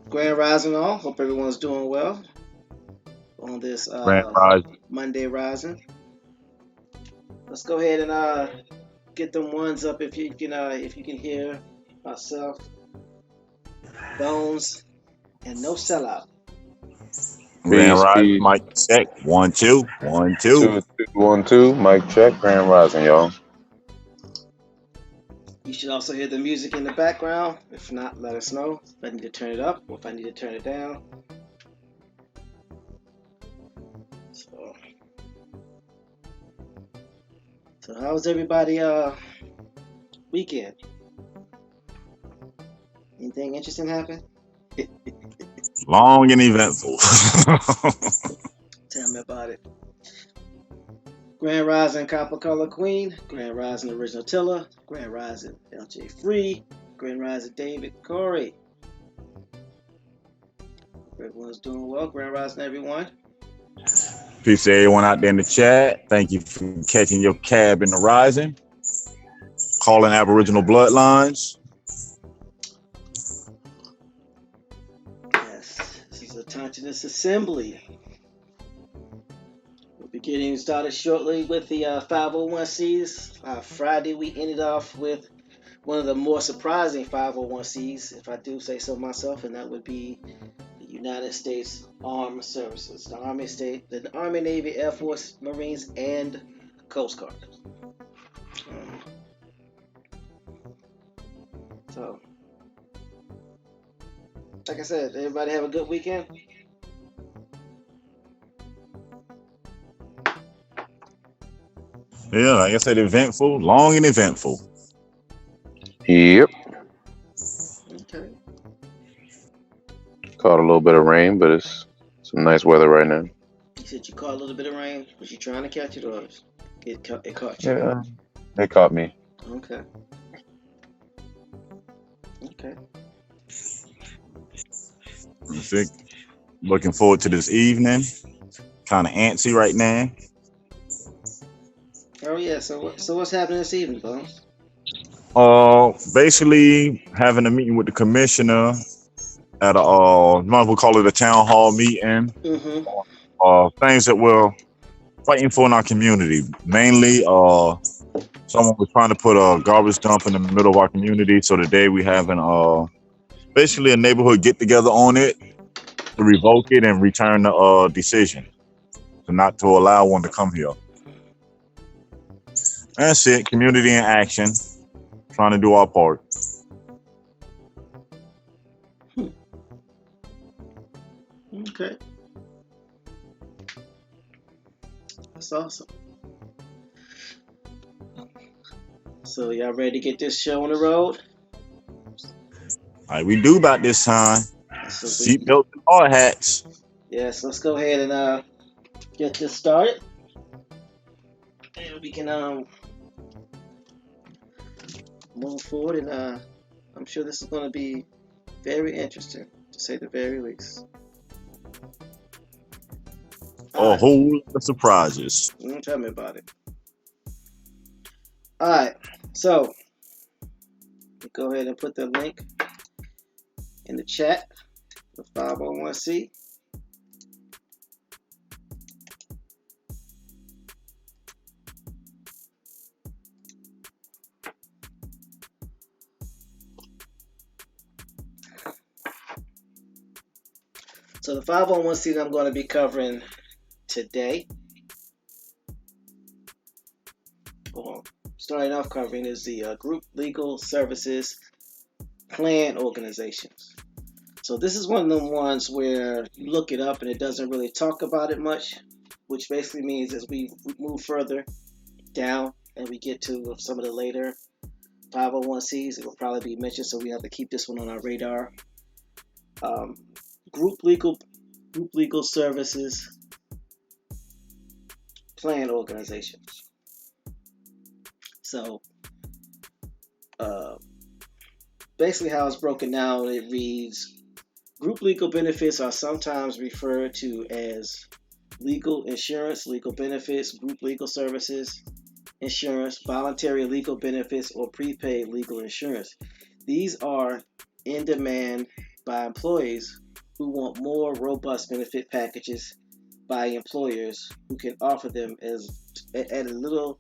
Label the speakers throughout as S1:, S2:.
S1: Grand Rising all. Hope everyone's doing well on this
S2: Grand Rising.
S1: Monday Rising. Let's go ahead and get them ones up if you can hear myself, Bones, and no sellout.
S2: Grand
S3: Peace,
S2: Rising.
S3: peace.
S2: Mike check. 1 2 1 2.
S3: 2 2 1 2. Mic check. Grand Rising, y'all.
S1: You should also hear the music in the background. If not, let us know if I need to turn it up or if I need to turn it down. So how was everybody weekend? Anything interesting happen?
S2: Long and eventful.
S1: Tell me about it. Grand Rising Copper Color Queen, Grand Rising Original Tiller, Grand Rising LJ Free, Grand Rising David Corey. Hope everyone's doing well. Grand Rising everyone.
S2: Peace to everyone out there in the chat. Thank you for catching your cab in the rising. Calling Aboriginal bloodlines.
S1: Yes, this is a Tontinus Assembly. We'll be getting started shortly with the 501cs. Friday we ended off with one of the more surprising 501cs, if I do say so myself, and that would be the United States Armed Services, the Army, Navy, Air Force, Marines, and Coast Guard. So, like I said, everybody have a good weekend.
S2: Yeah, like I said, eventful, long and eventful.
S3: Yep.
S1: Okay.
S3: Caught a little bit of rain, but it's some nice weather right now.
S1: You said you caught a little bit of rain. Was you trying to catch it or it caught you?
S3: Yeah, it caught me.
S1: Okay. Okay.
S2: Looking forward to this evening. Kind of antsy right now.
S1: Oh yeah. So what's happening this evening, Bones?
S2: Basically having a meeting with the commissioner at might as well call it a town hall meeting.
S1: Mm-hmm.
S2: Things that we're fighting for in our community. Mainly, someone was trying to put a garbage dump in the middle of our community. So today we having basically a neighborhood get together on it to revoke it and return the decision. So not to allow one to come here. That's it. Community in action. Trying to do our part.
S1: Okay. That's awesome. So y'all ready to get this show on the road?
S2: All right, we do about this time. Seatbelts and hard hats.
S1: Yes, let's go ahead and get this started. And we can move forward, and I'm sure this is going to be very interesting, to say the very least.
S2: A whole lot of surprises.
S1: Tell me about it. All right, so go ahead and put the link in the chat for 501c. So the 501c that I'm going to be covering today, or starting off covering, is the Group Legal Services Plan Organizations. So this is one of the ones where you look it up and it doesn't really talk about it much, which basically means as we move further down and we get to some of the later 501cs, it will probably be mentioned, so we have to keep this one on our radar. Group Legal Services Plan Organizations. So basically how it's broken down, it reads: group legal benefits are sometimes referred to as legal insurance, legal benefits, group legal services, insurance, voluntary legal benefits, or prepaid legal insurance. These are in demand by employees who want more robust benefit packages by employers who can offer them at a little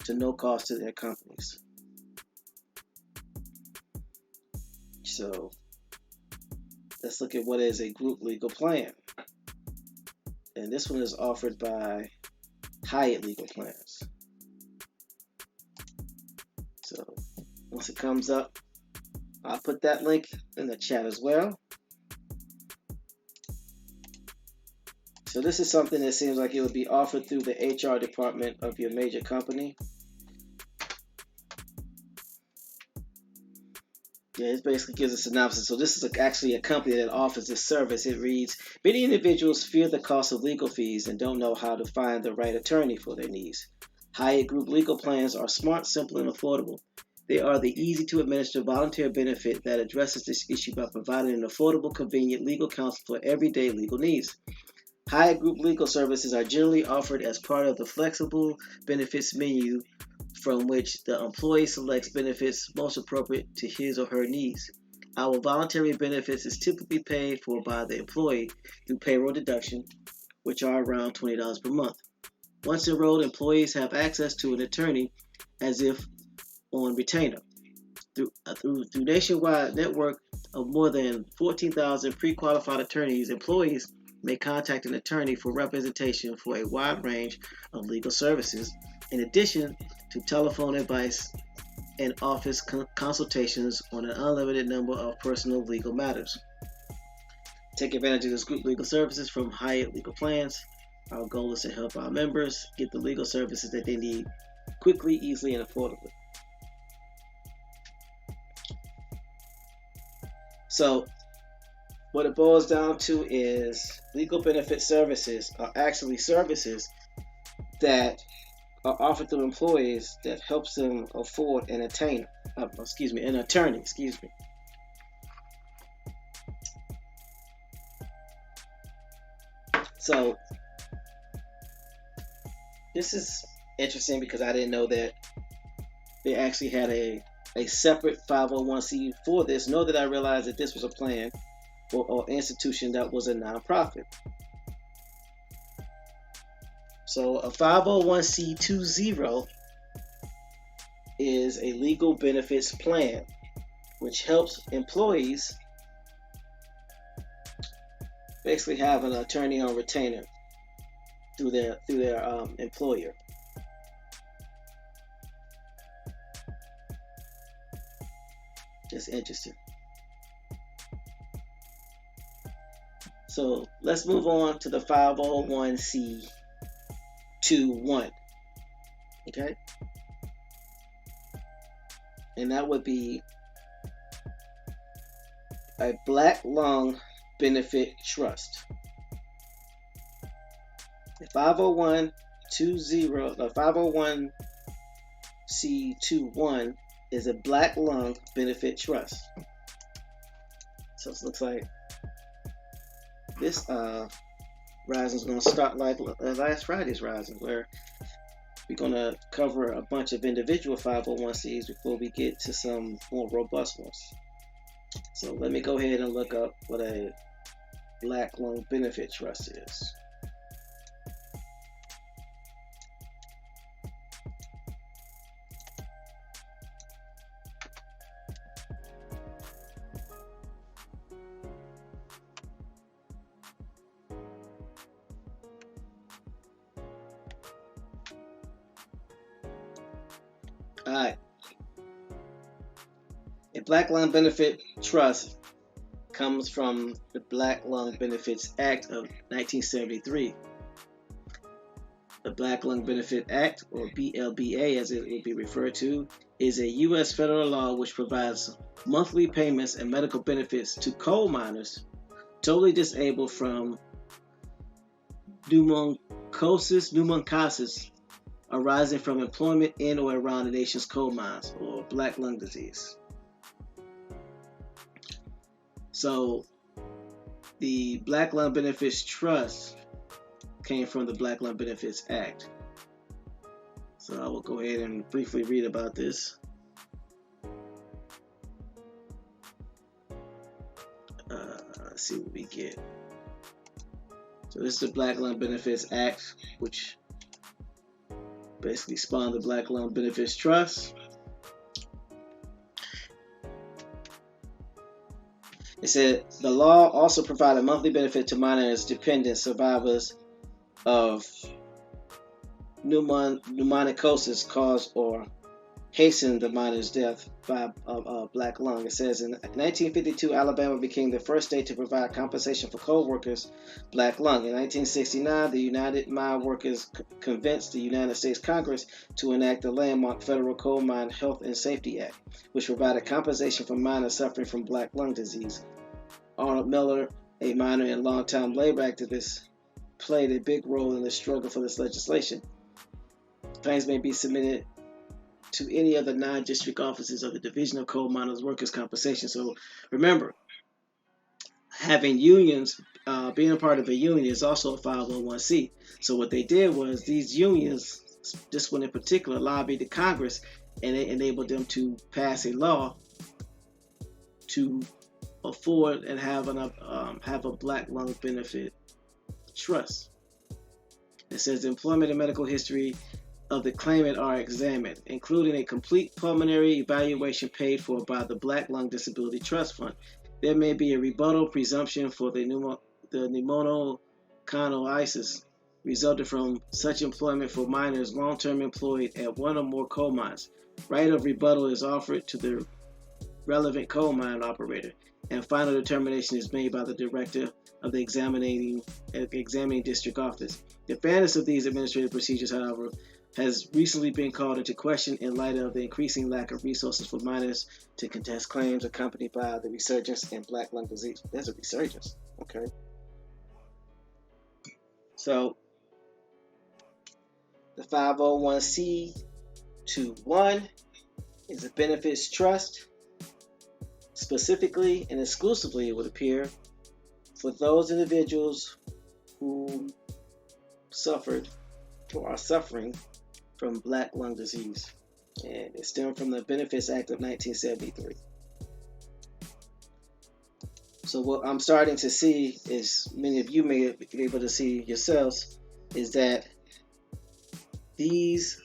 S1: to no cost to their companies. So let's look at what is a group legal plan. And this one is offered by Hyatt Legal Plans. So once it comes up, I'll put that link in the chat as well. So this is something that seems like it would be offered through the HR department of your major company. Yeah, it basically gives a synopsis. So this is actually a company that offers this service. It reads, many individuals fear the cost of legal fees and don't know how to find the right attorney for their needs. Hyatt Group legal plans are smart, simple, and affordable. They are the easy-to-administer volunteer benefit that addresses this issue by providing an affordable, convenient legal counsel for everyday legal needs. Hyatt Group legal services are generally offered as part of the flexible benefits menu from which the employee selects benefits most appropriate to his or her needs. Our voluntary benefits is typically paid for by the employee through payroll deduction, which are around $20 per month. Once enrolled, employees have access to an attorney as if on retainer. Through nationwide network of more than 14,000 pre-qualified attorneys, employees may contact an attorney for representation for a wide range of legal services, in addition to telephone advice and office consultations on an unlimited number of personal legal matters. Take advantage of this group legal services from Hyatt Legal Plans. Our goal is to help our members get the legal services that they need quickly, easily, and affordably. So what it boils down to is legal benefit services are actually services that are offered to employees that helps them afford an attorney. So this is interesting because I didn't know that they actually had a separate 501c for this, nor did I realize that this was a plan or institution that was a nonprofit. So a 501c20 is a legal benefits plan which helps employees basically have an attorney on retainer through their employer. Just interesting. So let's move on to the 501c21. Okay? And that would be a black lung benefit trust. The 501c21 is a black lung benefit trust. So it looks like this rising is going to start like last Friday's rising, where we're going to cover a bunch of individual 501c's before we get to some more robust ones. So let me go ahead and look up what a black lung benefit trust is. Alright. A Black Lung Benefit Trust comes from the Black Lung Benefits Act of 1973. The Black Lung Benefit Act, or BLBA as it will be referred to, is a U.S. federal law which provides monthly payments and medical benefits to coal miners totally disabled from pneumoconiosis arising from employment in or around the nation's coal mines, or black lung disease. So the Black Lung Benefits Trust came from the Black Lung Benefits Act. So I will go ahead and briefly read about this. Let's see what we get. So this is the Black Lung Benefits Act, which basically spawned the Black Lung Benefits Trust. It said the law also provided monthly benefit to minors dependent survivors of pneumonicosis caused or hastened the minor's death by black lung. It says in 1952, Alabama became the first state to provide compensation for coal workers' black lung. In 1969, the United Mine Workers convinced the United States Congress to enact the landmark Federal Coal Mine Health and Safety Act, which provided compensation for miners suffering from black lung disease. Arnold Miller, a miner and longtime labor activist, played a big role in the struggle for this legislation. Claims may be submitted to any of the 9 district offices of the Division of Coal Miners Workers' Compensation. So remember, having unions, being a part of a union is also a 501c. So what they did was these unions, this one in particular, lobbied the Congress and it enabled them to pass a law to afford and have a black lung benefit trust. It says the employment and medical history of the claimant are examined, including a complete pulmonary evaluation paid for by the Black Lung Disability Trust Fund. There may be a rebuttal presumption for the pneumoconiosis resulting from such employment for minors long-term employed at one or more coal mines. Right of rebuttal is offered to the relevant coal mine operator, and final determination is made by the director of the examining district office. The fairness of these administrative procedures, however, has recently been called into question in light of the increasing lack of resources for minors to contest claims accompanied by the resurgence in black lung disease. There's a resurgence, okay? So, the 501c21 is a benefits trust. Specifically and exclusively, it would appear, for those individuals who suffered or are suffering from black lung disease, and it stemmed from the Benefits Act of 1973. So what I'm starting to see is, many of you may be able to see yourselves, is that these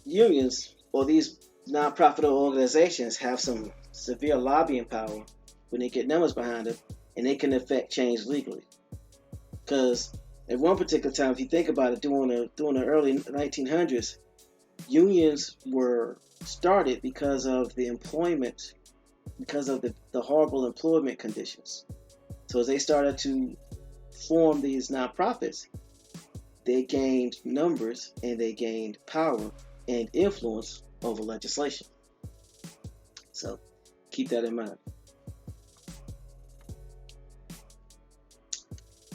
S1: unions or these nonprofit organizations have some severe lobbying power when they get numbers behind them, and they can affect change legally. Because at one particular time, if you think about it, during the early 1900s, unions were started because of the employment, because of the horrible employment conditions. So as they started to form these nonprofits, they gained numbers and they gained power and influence over legislation. So keep that in mind.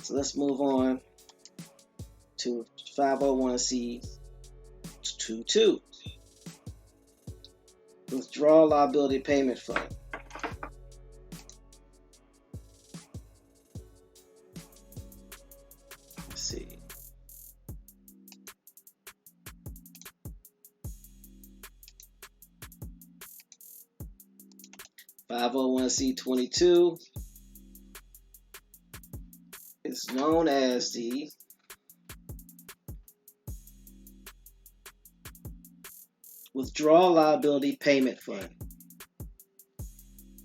S1: So let's move on to 501c22, Withdrawal Liability Payment Fund. Let's see. (501c22) is known as the Withdrawal Liability Payment Fund.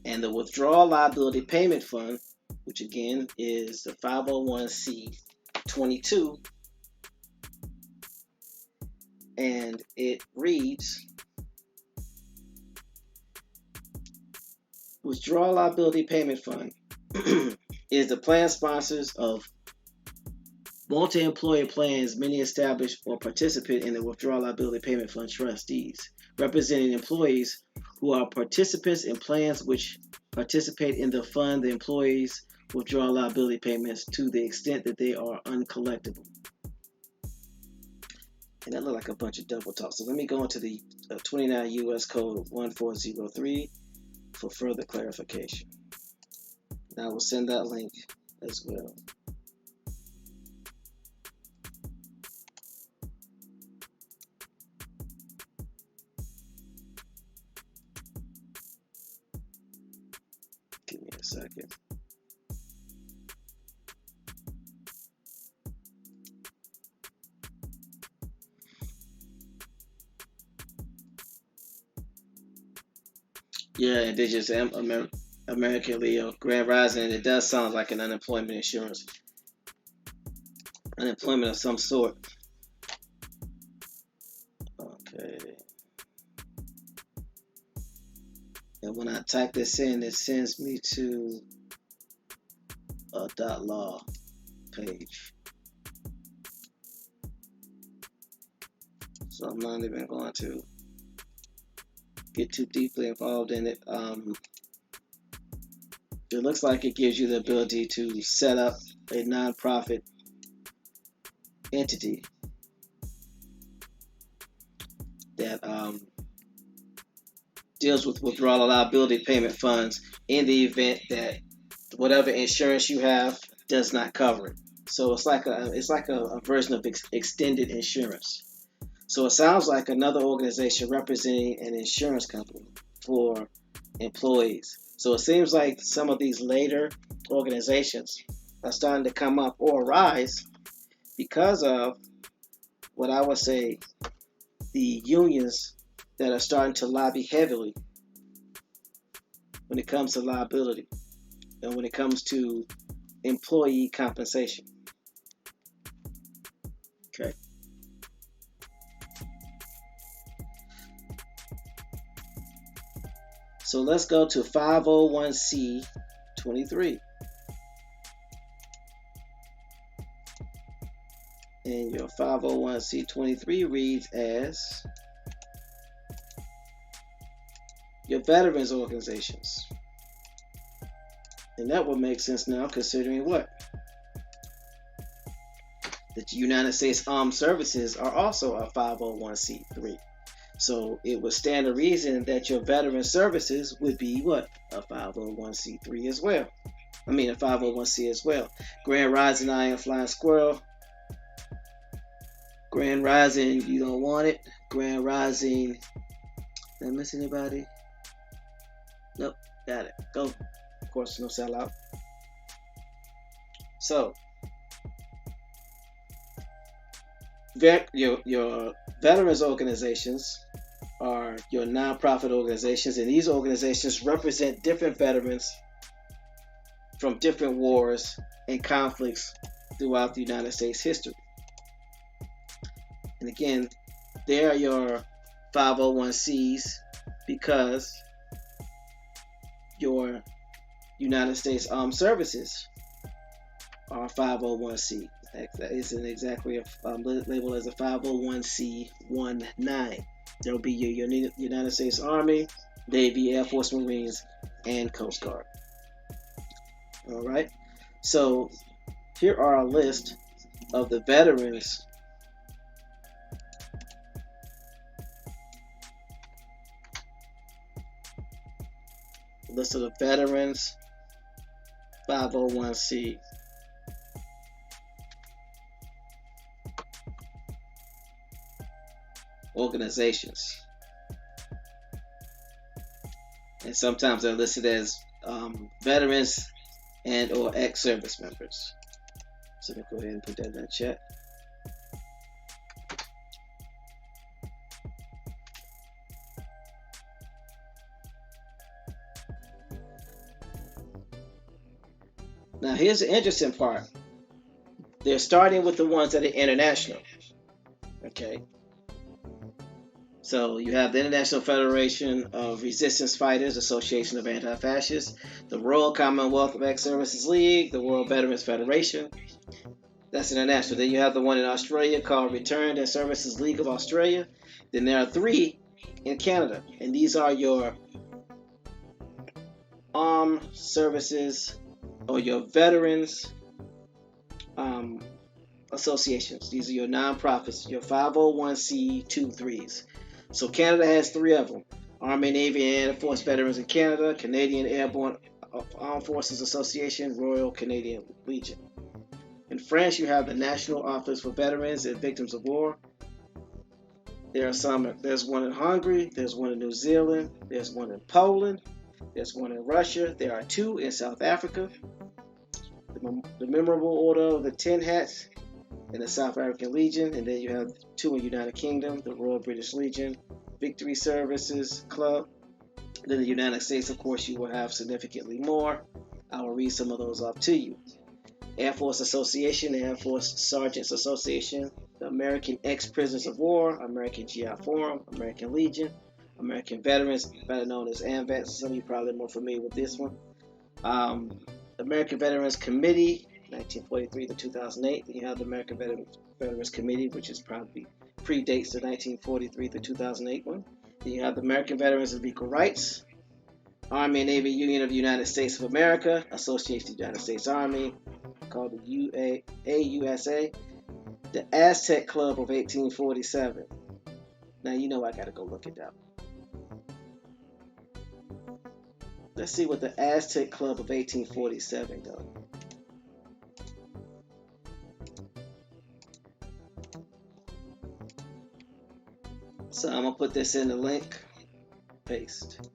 S1: And the Withdrawal Liability Payment Fund, which again is the 501c22, and it reads, Withdrawal Liability Payment Fund is the plan sponsors of multi-employer plans, many established or participate in the Withdrawal Liability Payment Fund trustees, representing employees who are participants in plans which participate in the fund. The employees withdraw liability payments to the extent that they are uncollectible. And that looked like a bunch of double talk. So let me go into the 29 U.S. Code 1403 for further clarification. And I will send that link as well. second. Yeah, indigenous American Leo, Grand Rising. It does sound like an unemployment insurance, unemployment of some sort. Okay. And when I type this in, it sends me to a .law page. So I'm not even going to get too deeply involved in it. It looks like it gives you the ability to set up a nonprofit entity that deals with withdrawal liability payment funds in the event that whatever insurance you have does not cover it. So it's like a version of extended insurance. So it sounds like another organization representing an insurance company for employees. So it seems like some of these later organizations are starting to come up or arise because of what I would say the unions that are starting to lobby heavily when it comes to liability and when it comes to employee compensation. Okay. So let's go to 501c23. And your 501c23 reads as your veterans organizations. And that would make sense now, considering what? The United States Armed Services are also a 501c3. So it would stand to reason that your veteran services would be what? A 501c3 as well. I mean a 501c as well. Grand Rising, I am Flying Squirrel. Grand Rising, you don't want it. Grand Rising, did I miss anybody? Nope, got it. Go. Of course, no sellout. So, your veterans organizations are your nonprofit organizations, and these organizations represent different veterans from different wars and conflicts throughout the United States history. And again, they are your 501c's because your United States Armed Services are 501c. That isn't exactly labeled as a 501c19. There will be your United States Army, Navy, Air Force, Marines, and Coast Guard. All right. So here are a list of the veterans list of the veterans 501c organizations, and sometimes they're listed as veterans and or ex-service members. So let me go ahead and put that in the chat. Now here's the interesting part. They're starting with the ones that are international. Okay. So you have the International Federation of Resistance Fighters, Association of Anti-Fascists, the Royal Commonwealth of Ex-Services League, the World Veterans Federation. That's international. Then you have the one in Australia called Returned and Services League of Australia. Then there are 3 in Canada, and these are your armed services or your veterans associations. These are your nonprofits, your 501c23s. So Canada has 3 of them: Army, Navy, and Air Force Veterans in Canada, Canadian Airborne Armed Forces Association, Royal Canadian Legion. In France, you have the National Office for Veterans and Victims of War. There's one in Hungary, there's one in New Zealand, there's one in Poland, There's one in Russia. There are 2 in South Africa. The Memorable Order of the Tin Hats in the South African Legion, and then you have 2 in United Kingdom, the Royal British Legion, Victory Services Club. Then the United States, of course, you will have significantly more. I will read some of those off to you. Air Force Association, the Air Force Sergeants Association, the American Ex-Prisoners of War, American GI Forum, American Legion, American Veterans, better known as AMVETS. Some of you probably are more familiar with this one. American Veterans Committee, 1943 to 2008. Then you have the American Veterans Committee, which is probably predates the 1943 to 2008 one. Then you have the American Veterans of Equal Rights, Army and Navy Union of the United States of America, Association of the United States Army, called the AUSA, the Aztec Club of 1847. Now you know I gotta go look it up. Let's see what the Aztec Club of 1847 does. So I'm gonna put this in the link. Paste.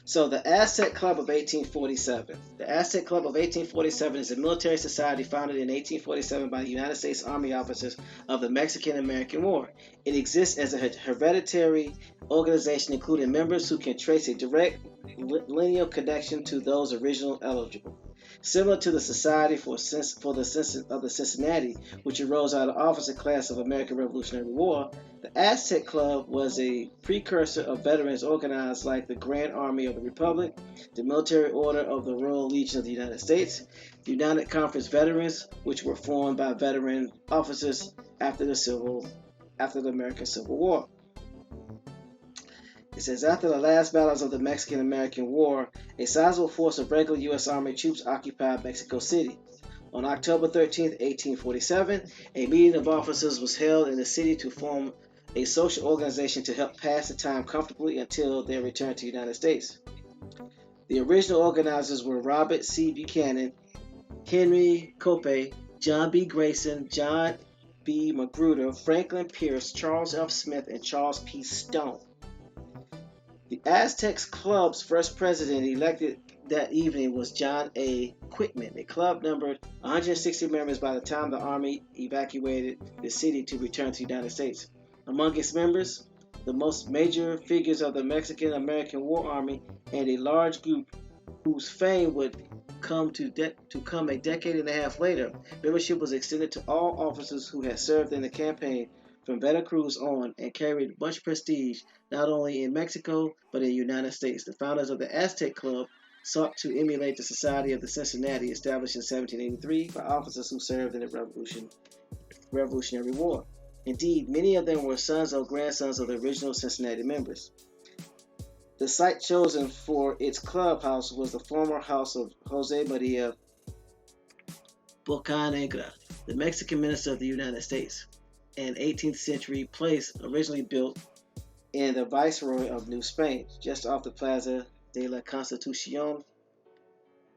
S1: So the Aztec Club of 1847. The Aztec Club of 1847 is a military society founded in 1847 by the United States Army officers of the Mexican-American War. It exists as a hereditary organization including members who can trace a direct lineal connection to those original eligible. Similar to the Society for the Cincinnati, which arose out of the officer class of American Revolutionary War, the Aztec Club was a precursor of veterans organized like the Grand Army of the Republic, the Military Order of the Royal Legion of the United States, the United Conference Veterans, which were formed by veteran officers after the American Civil War. It says, after the last battles of the Mexican-American War, a sizable force of regular U.S. Army troops occupied Mexico City. On October 13, 1847, a meeting of officers was held in the city to form a social organization to help pass the time comfortably until their return to the United States. The original organizers were Robert C. Buchanan, Henry Cope, John B. Grayson, John B. Magruder, Franklin Pierce, Charles F. Smith, and Charles P. Stone. The Aztecs Club's first president elected that evening was John A. Quitman. The club numbered 160 members by the time the Army evacuated the city to return to the United States. Among its members, the most major figures of the Mexican-American War Army and a large group whose fame would come a decade and a half later. Membership was extended to all officers who had served in the campaign from Veracruz on and carried much prestige not only in Mexico but in the United States. The founders of the Aztec Club sought to emulate the Society of the Cincinnati, established in 1783 by officers who served in the Revolutionary War. Indeed, many of them were sons or grandsons of the original Cincinnati members. The site chosen for its clubhouse was the former house of Jose Maria Bocanegra, the Mexican minister of the United States, an 18th century place originally built in the Viceroy of New Spain, just off the Plaza de la Constitucion,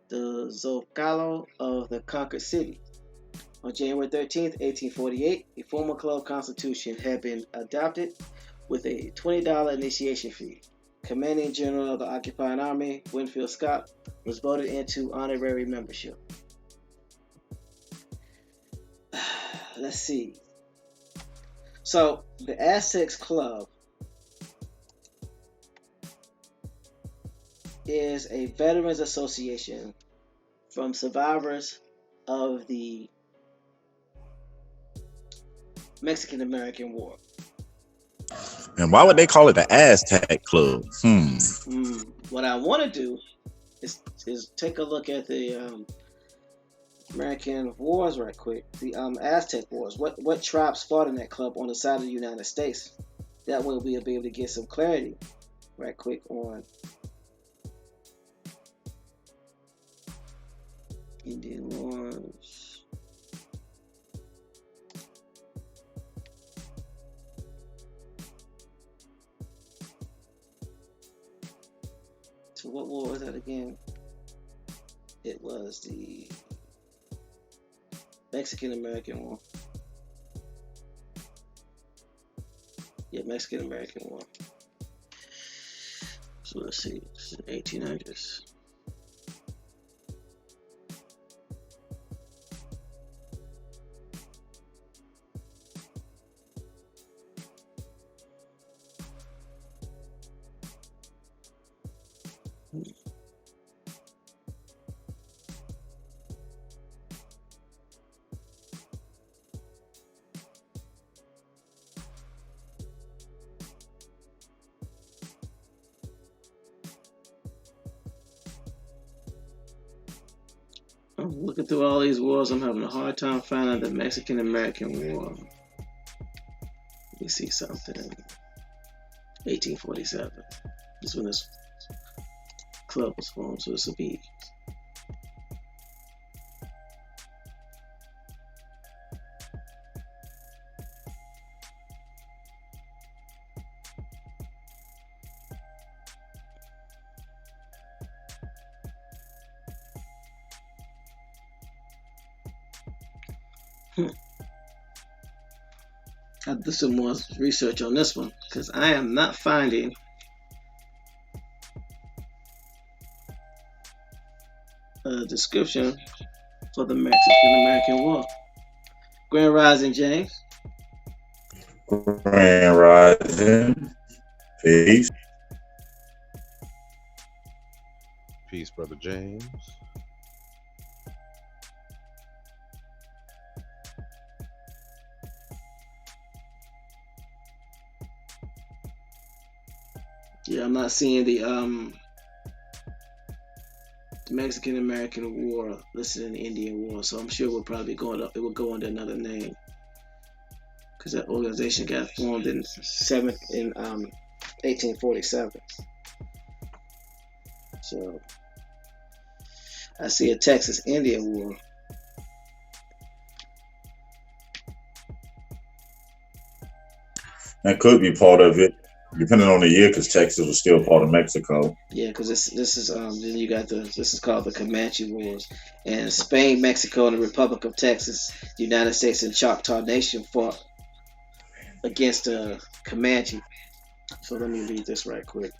S1: the Zocalo of the conquered city. On January 13, 1848, a formal club constitution had been adopted with a $20 initiation fee. Commanding General of the occupying army, Winfield Scott, was voted into honorary membership. Let's see. So, the Aztecs Club is a veterans association from survivors of the Mexican-American War.
S2: And why would they call it the Aztec Club?
S1: What I want to do is take a look at the American wars right quick. The Aztec Wars. What tribes fought in that club on the side of the United States? That way we'll be able to get some clarity right quick on Indian Wars. So what war was that again? It was the Mexican-American War. Yeah, Mexican-American War. So let's see, this is 1800s. I'm looking through all these wars. I'm having a hard time finding the Mexican-American War. Let me see something. 1847. This is when this club was formed, so this will be. I'll do some more research on this one because I am not finding a description for the Mexican-American War. Grand Rising, James.
S2: Grand Rising. Peace.
S4: Peace, Brother James.
S1: Yeah, I'm not seeing the Mexican-American War listed in the Indian War, so I'm sure we'll probably go up. It will go under another name because that organization got formed in 1847. So I see a Texas-Indian War.
S2: That could be part of it, depending on the year, because Texas was still part of Mexico.
S1: Yeah, because this is then you got this is called the Comanche Wars, and Spain, Mexico, and the Republic of Texas, the United States, and Choctaw Nation fought against Comanche. So let me read this right quick.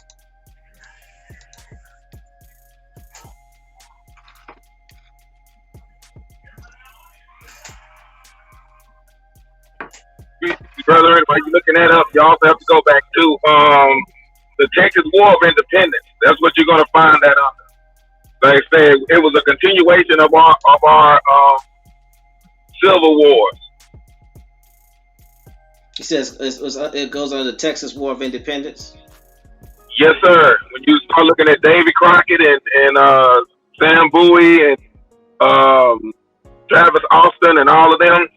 S5: Brethren, while you're looking that up, you also have to go back to the Texas War of Independence. That's what you're going to find that under. Like I said, it was a continuation of our civil wars.
S1: He says it goes under the Texas War of Independence.
S5: Yes, sir. When you start looking at Davy Crockett and Sam Bowie and Travis Austin and all of them,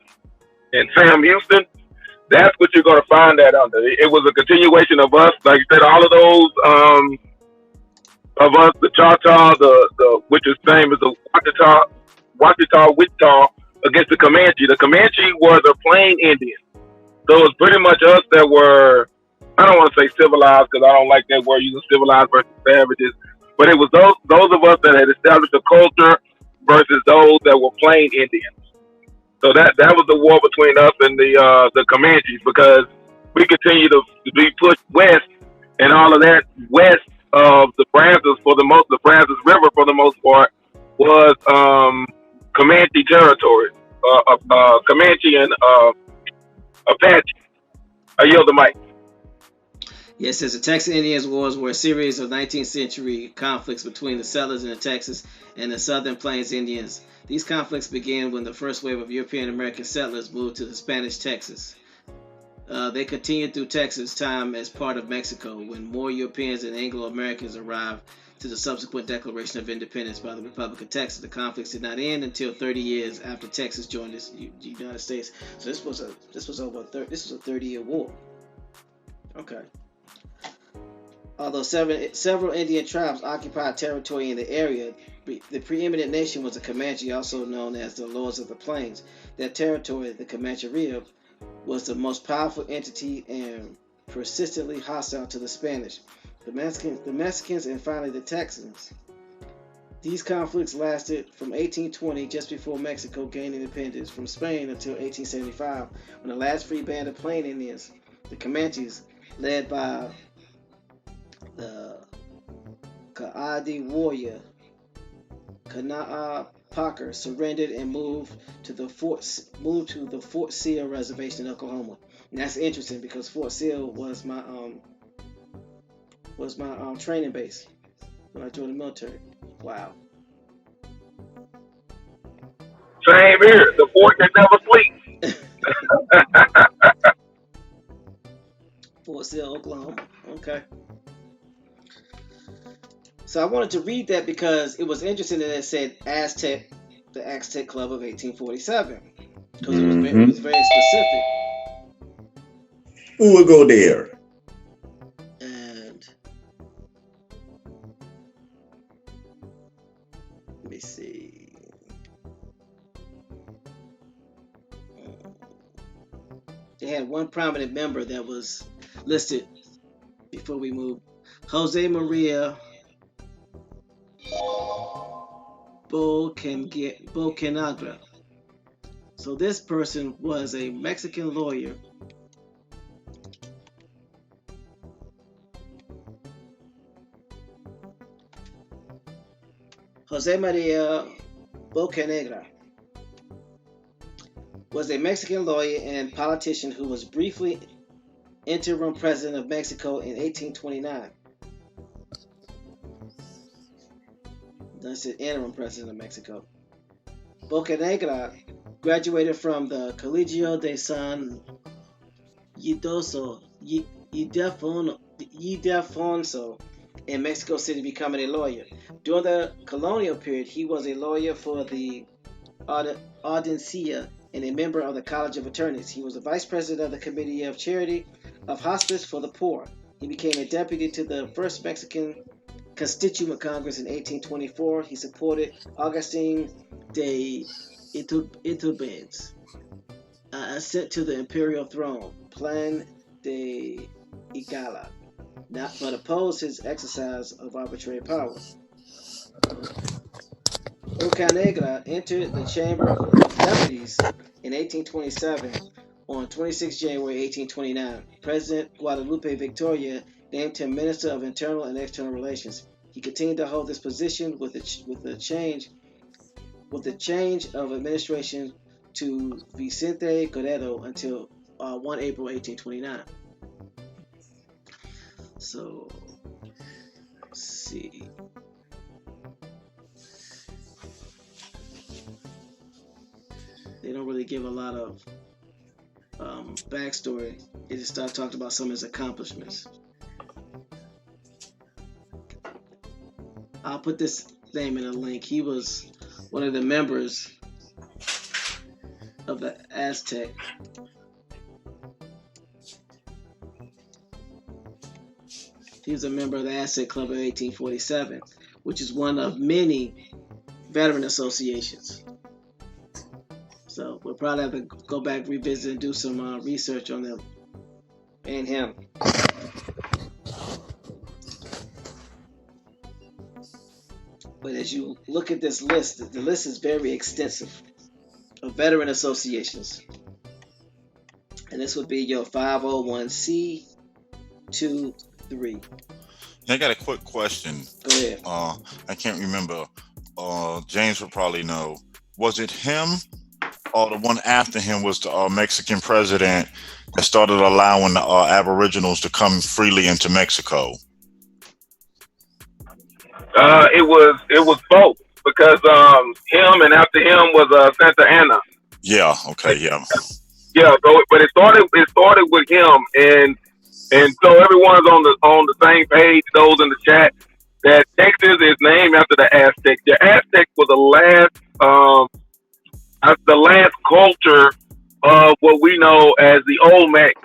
S5: and Sam Houston, that's what you're going to find that under. It was a continuation of us, like you said, all of those of us, the Choctaw, the which is same as the Wichita against the Comanche. The Comanche were the plain Indians, so it was pretty much us that were. I don't want to say civilized because I don't like that word using civilized versus savages, but it was those of us that had established a culture versus those that were plain Indians. So that was the war between us and the Comanches, because we continue to be pushed west, and all of that west of the Brazos the Brazos River for the most part was Comanche territory, Comanche and Apache. I yield the mic.
S1: Yes, it says the Texas Indians Wars were a series of 19th century conflicts between the settlers in Texas and the Southern Plains Indians. These conflicts began when the first wave of European American settlers moved to the Spanish Texas. They continued through Texas' time as part of Mexico when more Europeans and Anglo-Americans arrived to the subsequent Declaration of Independence by the Republic of Texas. The conflicts did not end until 30 years after Texas joined the United States. So this was a 30-year war. Okay. Although several Indian tribes occupied territory in the area, the preeminent nation was the Comanche, also known as the Lords of the Plains. Their territory, the Comancheria, was the most powerful entity and persistently hostile to the Spanish, the Mexicans, and finally the Texans. These conflicts lasted from 1820, just before Mexico gained independence from Spain, until 1875, when the last free band of plain Indians The Comanches, led by the C.A.B warrior Kanaa Parker, surrendered and moved to the Fort Sill reservation in Oklahoma. And that's interesting because Fort Sill was my training base when I joined the military. Wow.
S5: Same here. The fort that never sleeps.
S1: Fort Sill, Oklahoma. Okay. So I wanted to read that because it was interesting that it said Aztec, the Aztec Club of 1847, because it was very specific.
S6: Who would go there?
S1: And let me see. They had one prominent member that was listed before we moved. Jose Maria Bocanegra. So this person was a Mexican lawyer Jose Maria Bocanegra was a Mexican lawyer and politician who was briefly interim president of Mexico in 1829. That's the interim president of Mexico. Bocanegra graduated from the Colegio de San Ildefonso in Mexico City, becoming a lawyer. During the colonial period, he was a lawyer for the Audiencia and a member of the College of Attorneys. He was the vice president of the Committee of Charity of Hospice for the Poor. He became a deputy to the first Mexican Constituent Congress in 1824. He supported Augustin de Iturbide ascent to the imperial throne, Plan de Iguala, but opposed his exercise of arbitrary power. Bocanegra entered the Chamber of Deputies in 1827. On 26 January 1829, President Guadalupe Victoria named him Minister of Internal and External Relations. He continued to hold this position with the change of administration to Vicente Guerrero until 1 April 1829. So, let's see. They don't really give a lot of backstory. They just start talking about some of his accomplishments. I'll put this name in a link. He was one of the members of the Aztec. He was a member of the Aztec Club of 1847, which is one of many veteran associations. So we'll probably have to go back, revisit, and do some research on them and him. But as you look at this list, the list is very extensive of veteran associations. And this would be your 501c23.
S2: I got a quick question.
S1: Go ahead.
S2: I can't remember. James would probably know. Was it him or the one after him was the Mexican president that started allowing the Aboriginals to come freely into Mexico?
S5: It was both, because him and after him was Santa Anna.
S2: Yeah. Okay. Yeah.
S5: Yeah. So, but it started with him, and so everyone's on the same page. Those in the chat, that Texas is named after the Aztecs. The Aztecs were the last culture of what we know as the Olmec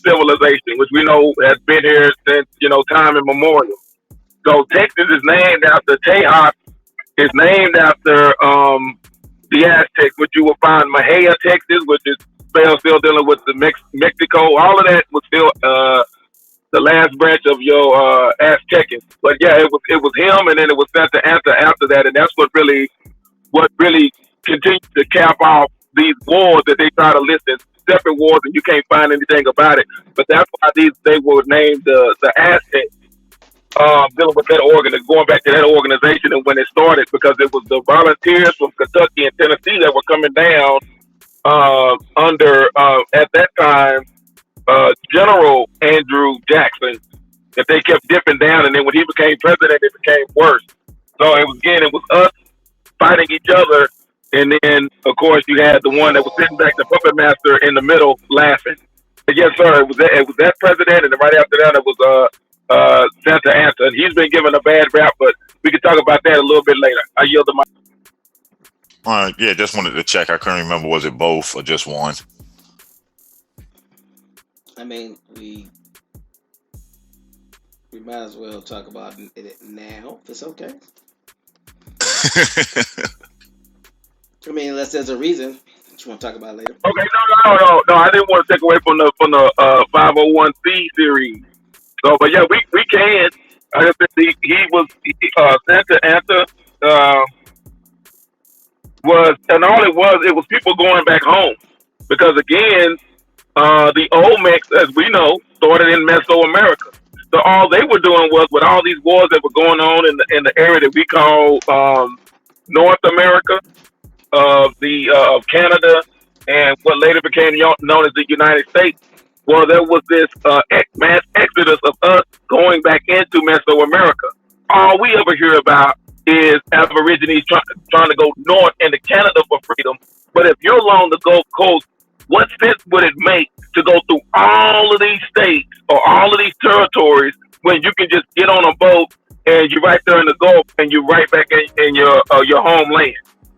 S5: civilization, which we know has been here since time immemorial. So Texas is named after Tejas, is named after the Aztecs, which you will find Mahia, Texas, which is still dealing with the Mexico. All of that was still the last branch of your Aztecans. But yeah, it was him, and then it was Santa Anna after that, and that's what really continued to cap off these wars that they try to list as separate wars, and you can't find anything about it. But that's why they were named the Aztecs, dealing with that going back to that organization and when it started, because it was the volunteers from Kentucky and Tennessee that were coming down under at that time General Andrew Jackson, that they kept dipping down, and then when he became president, it became worse. So it was us fighting each other, and then of course you had the one that was sitting back, the puppet master in the middle, laughing. But yes, sir, it was that president, and then right after that it was Santa Ansa. And he's been given a bad rap, but we can talk about that a little bit later. I yield the mic.
S2: All right, yeah, just wanted to check. I couldn't remember, was it both or just one?
S1: I mean, we might as well talk about it now, if it's okay. I mean, unless there's a reason that you want to talk about later.
S5: Okay, no. I didn't want to take away from the 501c series. So, but yeah, we can. Like I said, he was Santa Ansa was, and all it was people going back home, because again, the Olmecs, as we know, started in Mesoamerica. So all they were doing was, with all these wars that were going on in the area that we call North America, of Canada, and what later became known as the United States. Well, there was this mass exodus of us going back into Mesoamerica. All we ever hear about is Aborigines trying to go north into Canada for freedom. But if you're along the Gulf Coast, what sense would it make to go through all of these states or all of these territories when you can just get on a boat and you're right there in the Gulf and you're right back in your homeland?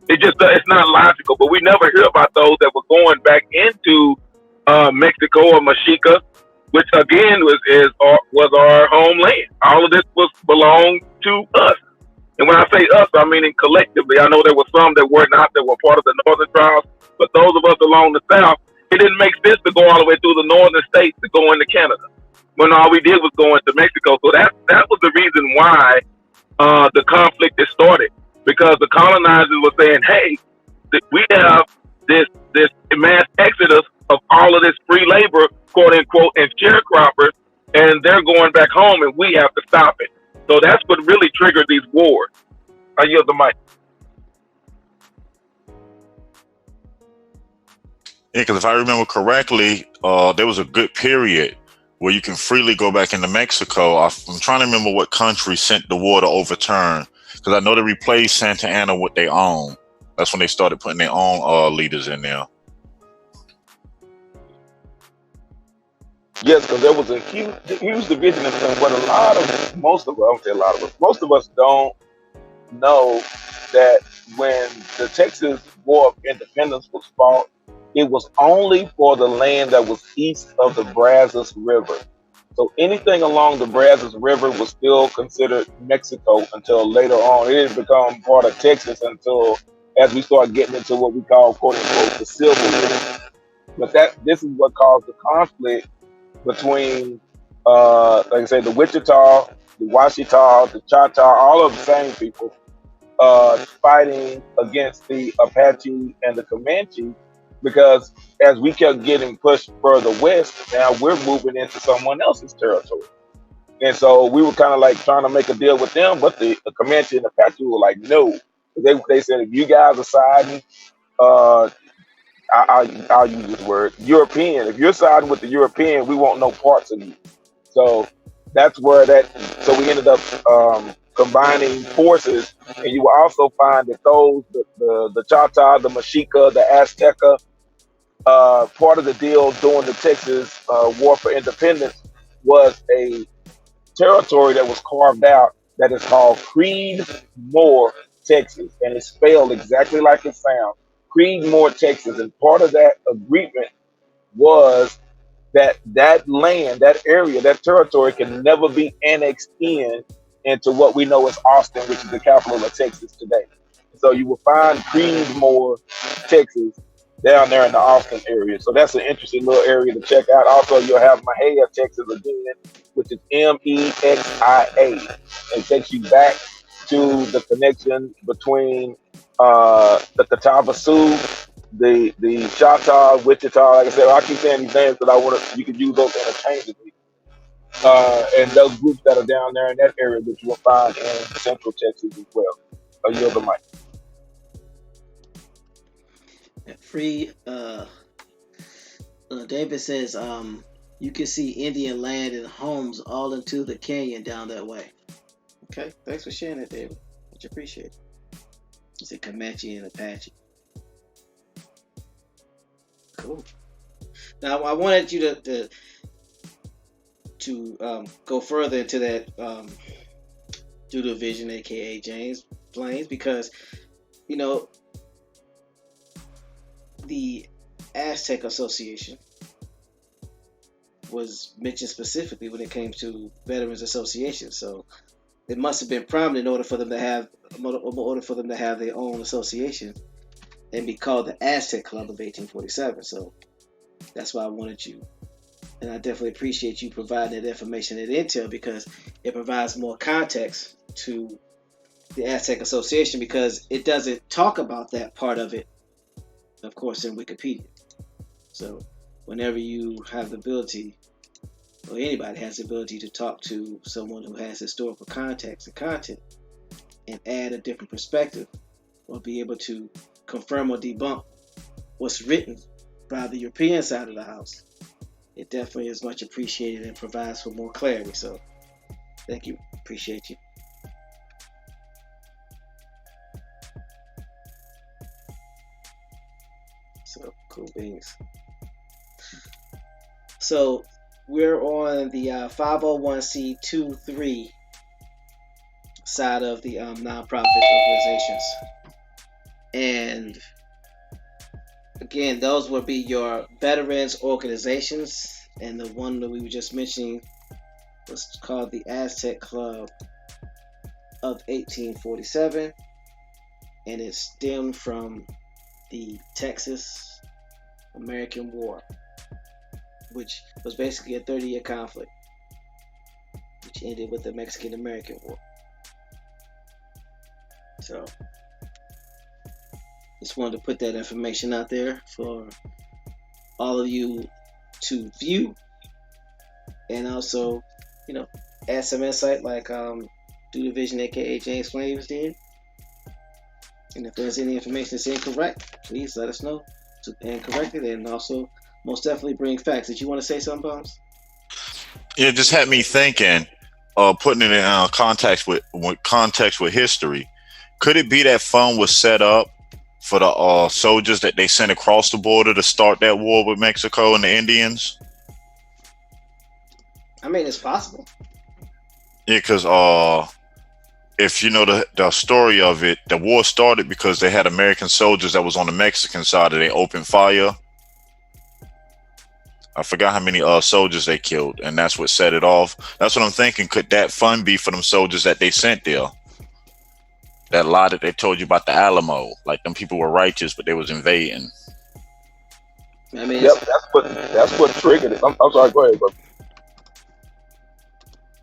S5: It's not logical. But we never hear about those that were going back into Mexico or Mexica, which again was our homeland. All of this belonged to us. And when I say us, I mean collectively. I know there were some that were not, that were part of the northern tribes, but those of us along the south, it didn't make sense to go all the way through the northern states to go into Canada, when all we did was go into Mexico. So that was the reason why the conflict is started, because the colonizers were saying, hey, we have this mass exodus of all of this free labor, quote unquote, and sharecroppers, and they're going back home, and we have to stop it. So that's what really triggered these wars. I yield the mic.
S2: Yeah, because if I remember correctly, there was a good period where you can freely go back into Mexico. I'm trying to remember what country sent the war to overturn, because I know they replaced Santa Anna with their own. That's when they started putting their own leaders in there.
S5: Yes, because there was a huge division in them. But most of us don't know that when the Texas War of Independence was fought, it was only for the land that was east of the Brazos River. So anything along the Brazos River was still considered Mexico until later on. It didn't become part of Texas until as we start getting into what we call, quote unquote, the Civil War. But this is what caused the conflict between, like I said, the Wichita, the Washita, the Choctaw, all of the same people fighting against the Apache and the Comanche, because as we kept getting pushed further west, now we're moving into someone else's territory. And so we were kind of like trying to make a deal with them, but the Comanche and the Apache were like, no. They said, if you guys are siding, I'll use this word, European. If you're siding with the European, we want no parts of you. So that's where so we ended up combining forces, and you will also find that the Choctaw, the Mexica, the Azteca, part of the deal during the Texas War for Independence was a territory that was carved out that is called Creedmoor, Texas, and it's spelled exactly like it sounds. Creedmoor, Texas, and part of that agreement was that land, that area, that territory can never be annexed into what we know as Austin, which is the capital of Texas today. So you will find Creedmoor, Texas, down there in the Austin area. So that's an interesting little area to check out. Also, you'll have Mexia, Texas again, which is Mexia. It takes you back to the connection between the Catawba Sioux, the Choctaw, Wichita. Like I said, I keep saying these names because I want to. You could use those interchangeably. And those groups that are down there in that area that you will find in Central Texas as well. I yield the mic.
S1: Free. David says, you can see Indian land and homes all into the canyon down that way. Okay, thanks for sharing that, David. Much appreciated. It's a Comanche and Apache. Cool. Now I wanted you to go further into that due to vision, aka James Plains, because you know the Aztec Association was mentioned specifically when it came to Veterans Association. So it must have been prominent in order for them to have their own association and be called the Aztec Club of 1847. So that's why I wanted you, and I definitely appreciate you providing that information and intel, because it provides more context to the Aztec Association, because it doesn't talk about that part of it, of course, in Wikipedia. So whenever you have the ability, or anybody has the ability to talk to someone who has historical context and content and add a different perspective, or be able to confirm or debunk what's written by the European side of the house, it definitely is much appreciated and provides for more clarity. So thank you. Appreciate you. So cool beans. So we're on the 501c23 side of the nonprofit organizations, and again, those would be your veterans organizations, and the one that we were just mentioning was called the Aztec Club of 1847, and it stemmed from the Texas American War, which was basically a 30-year conflict, which ended with the Mexican-American War. So, just wanted to put that information out there for all of you to view, and also, add some insight like Do the Vision, aka James Flames did. And if there's any information that's incorrect, please let us know and correct it, and also most definitely bring facts. Did you want to say something, Bones?
S2: It just had me thinking, putting it in context with history. Could it be that fund was set up for the soldiers that they sent across the border to start that war with Mexico and the Indians?
S1: I mean, it's possible.
S2: Yeah, because if you know the story of it, the war started because they had American soldiers that was on the Mexican side and they opened fire. I forgot how many soldiers they killed, and that's what set it off. That's what I'm thinking. Could that fund be for them soldiers that they sent there? That lie that they told you about the Alamo, like them people were righteous, but they was invading.
S1: I mean,
S5: Yep, that's what triggered it. I'm sorry. Go ahead, bro.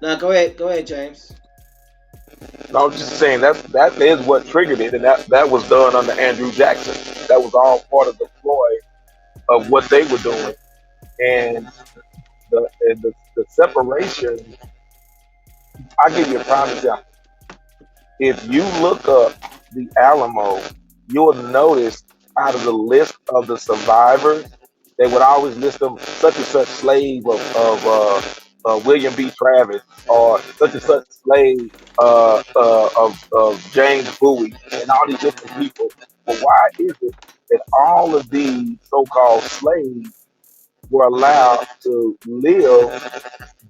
S1: No, go ahead, James.
S5: No, I was just saying that is what triggered it, and that was done under Andrew Jackson. That was all part of the ploy of what they were doing, and the separation. I'll give you a prime example. If you look up the Alamo, you'll notice out of the list of the survivors, they would always list them such and such slave of William B. Travis, or such and such slave of James Bowie, and all these different people. But why is it that all of these so-called slaves were allowed to live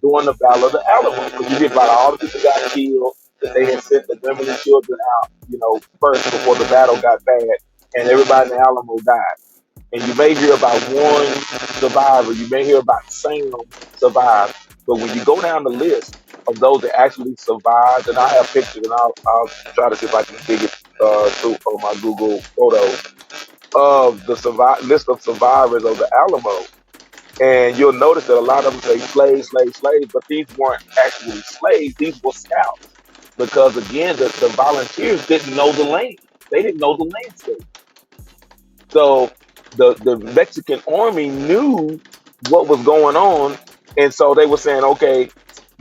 S5: during the Battle of the Alamo? Because you hear about all the people got killed, that they had sent the women and children out, first before the battle got bad, and everybody in the Alamo died. And you may hear about one survivor, you may hear about Sam survived, but when you go down the list of those that actually survived, and I have pictures, and I'll try to see if I can dig it through on my Google photos of the list of survivors of the Alamo. And you'll notice that a lot of them say slaves, but these weren't actually slaves, these were scouts. Because again, the volunteers didn't know the land. They didn't know the landscape. So the Mexican army knew what was going on, and so they were saying, okay,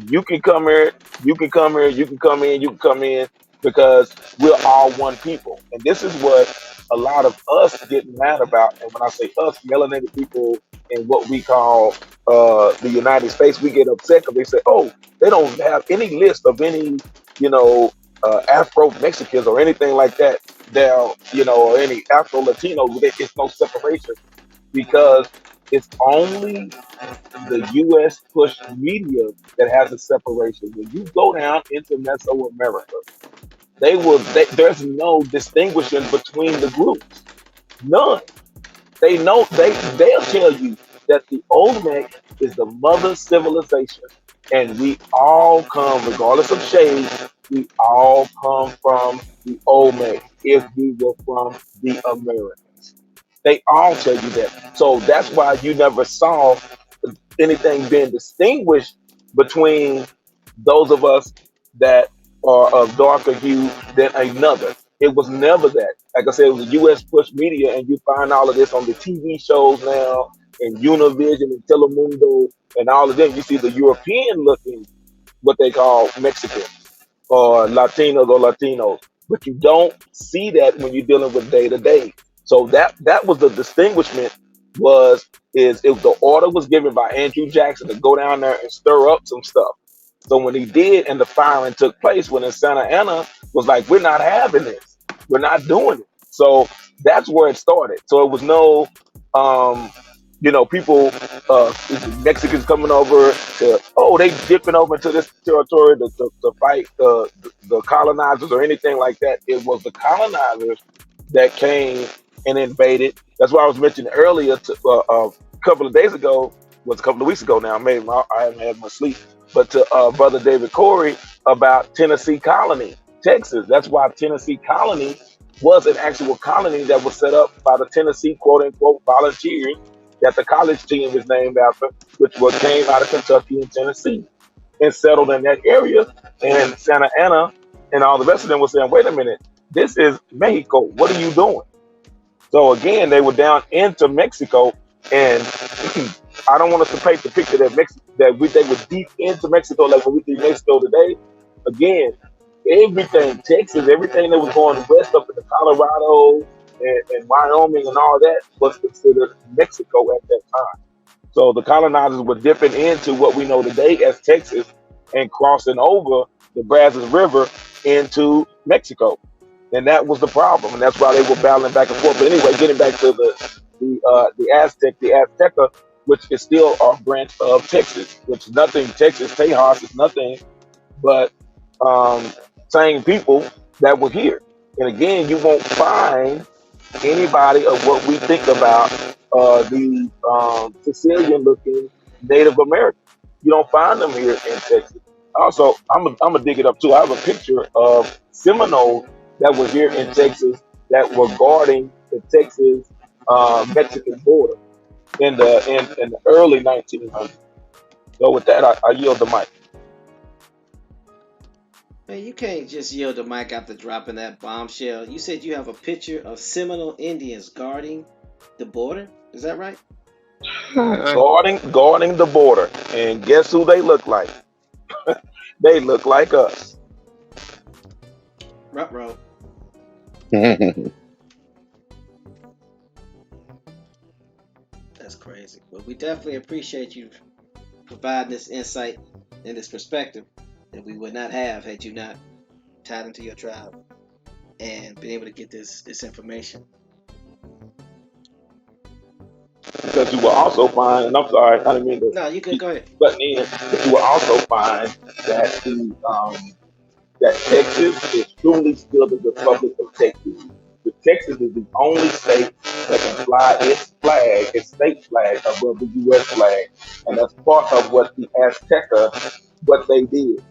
S5: you can come here, you can come here, you can come in, you can come in, because we're all one people. And this is what a lot of us get mad about. And when I say us, melanated people in what we call the United States, we get upset because they say, oh, they don't have any list of any, you know, Afro Mexicans or anything like that. There, you know, or any Afro Latinos. It's no separation because it's only the U.S. push media that has a separation. When you go down into Mesoamerica, there's no distinguishing between the groups. None. They'll tell you that the Olmec is the mother civilization, and we all come, regardless of shade, we all come from the Olmec if we were from the Americas. They all tell you that. So that's why you never saw anything being distinguished between those of us that are of darker hue than another. It was never that. Like I said, it was U.S. push media, and you find all of this on the TV shows now, and Univision and Telemundo, and all of them. You see the European looking, what they call Mexican or Latinos or Latinos, but you don't see that when you're dealing with day to day. So that was the distinguishment. Was is if the order was given by Andrew Jackson to go down there and stir up some stuff. So when he did, and the firing took place, when in Santa Ana was like, we're not having this, we're not doing it. So that's where it started. So it was no, people, Mexicans coming over to, oh, they dipping over into this territory to fight the colonizers or anything like that. It was the colonizers that came and invaded. That's why I was mentioning earlier, a couple of days ago, was a couple of weeks ago now, maybe I haven't had much sleep, but to Brother David Corey about Tennessee Colony, Texas. That's why Tennessee Colony was an actual colony that was set up by the Tennessee quote unquote volunteers that the college team is named after, which came out of Kentucky and Tennessee and settled in that area. And Santa Ana and all the rest of them were saying, wait a minute, this is Mexico. What are you doing? So again, they were down into Mexico, and I don't want us to paint the picture that they were deep into Mexico like when we see Mexico today. Again, everything, Texas, everything that was going west up into Colorado and Wyoming and all that was considered Mexico at that time. So the colonizers were dipping into what we know today as Texas and crossing over the Brazos River into Mexico. And that was the problem, and that's why they were battling back and forth. But anyway, getting back to the Azteca, which is still a branch of Texas, which is nothing. Texas Tejas is nothing but same people that were here. And again, you won't find anybody of what we think about the Sicilian-looking Native Americans. You don't find them here in Texas. Also, I'm gonna dig it up too. I have a picture of Seminoles that were here in Texas that were guarding the Texas Mexican border in the early 1900s. So with that, I yield the mic.
S1: Man, you can't just yield the mic after dropping that bombshell. You said you have a picture of Seminole Indians guarding the border. Is that right?
S5: Guarding the border, and guess who they look like? They look like us.
S1: Ruh-roh. That's crazy. But we definitely appreciate you providing this insight and this perspective that we would not have had you not tied into your tribe and been able to get this information.
S5: Because you will also find, and I'm sorry, I didn't mean to.
S1: No, you can go ahead.
S5: But you will also find that that Texas is truly still the Republic of Texas. The Texas is the only state that can fly its flag, its state flag, above the U.S. flag, and that's part of what the Azteca, what they did.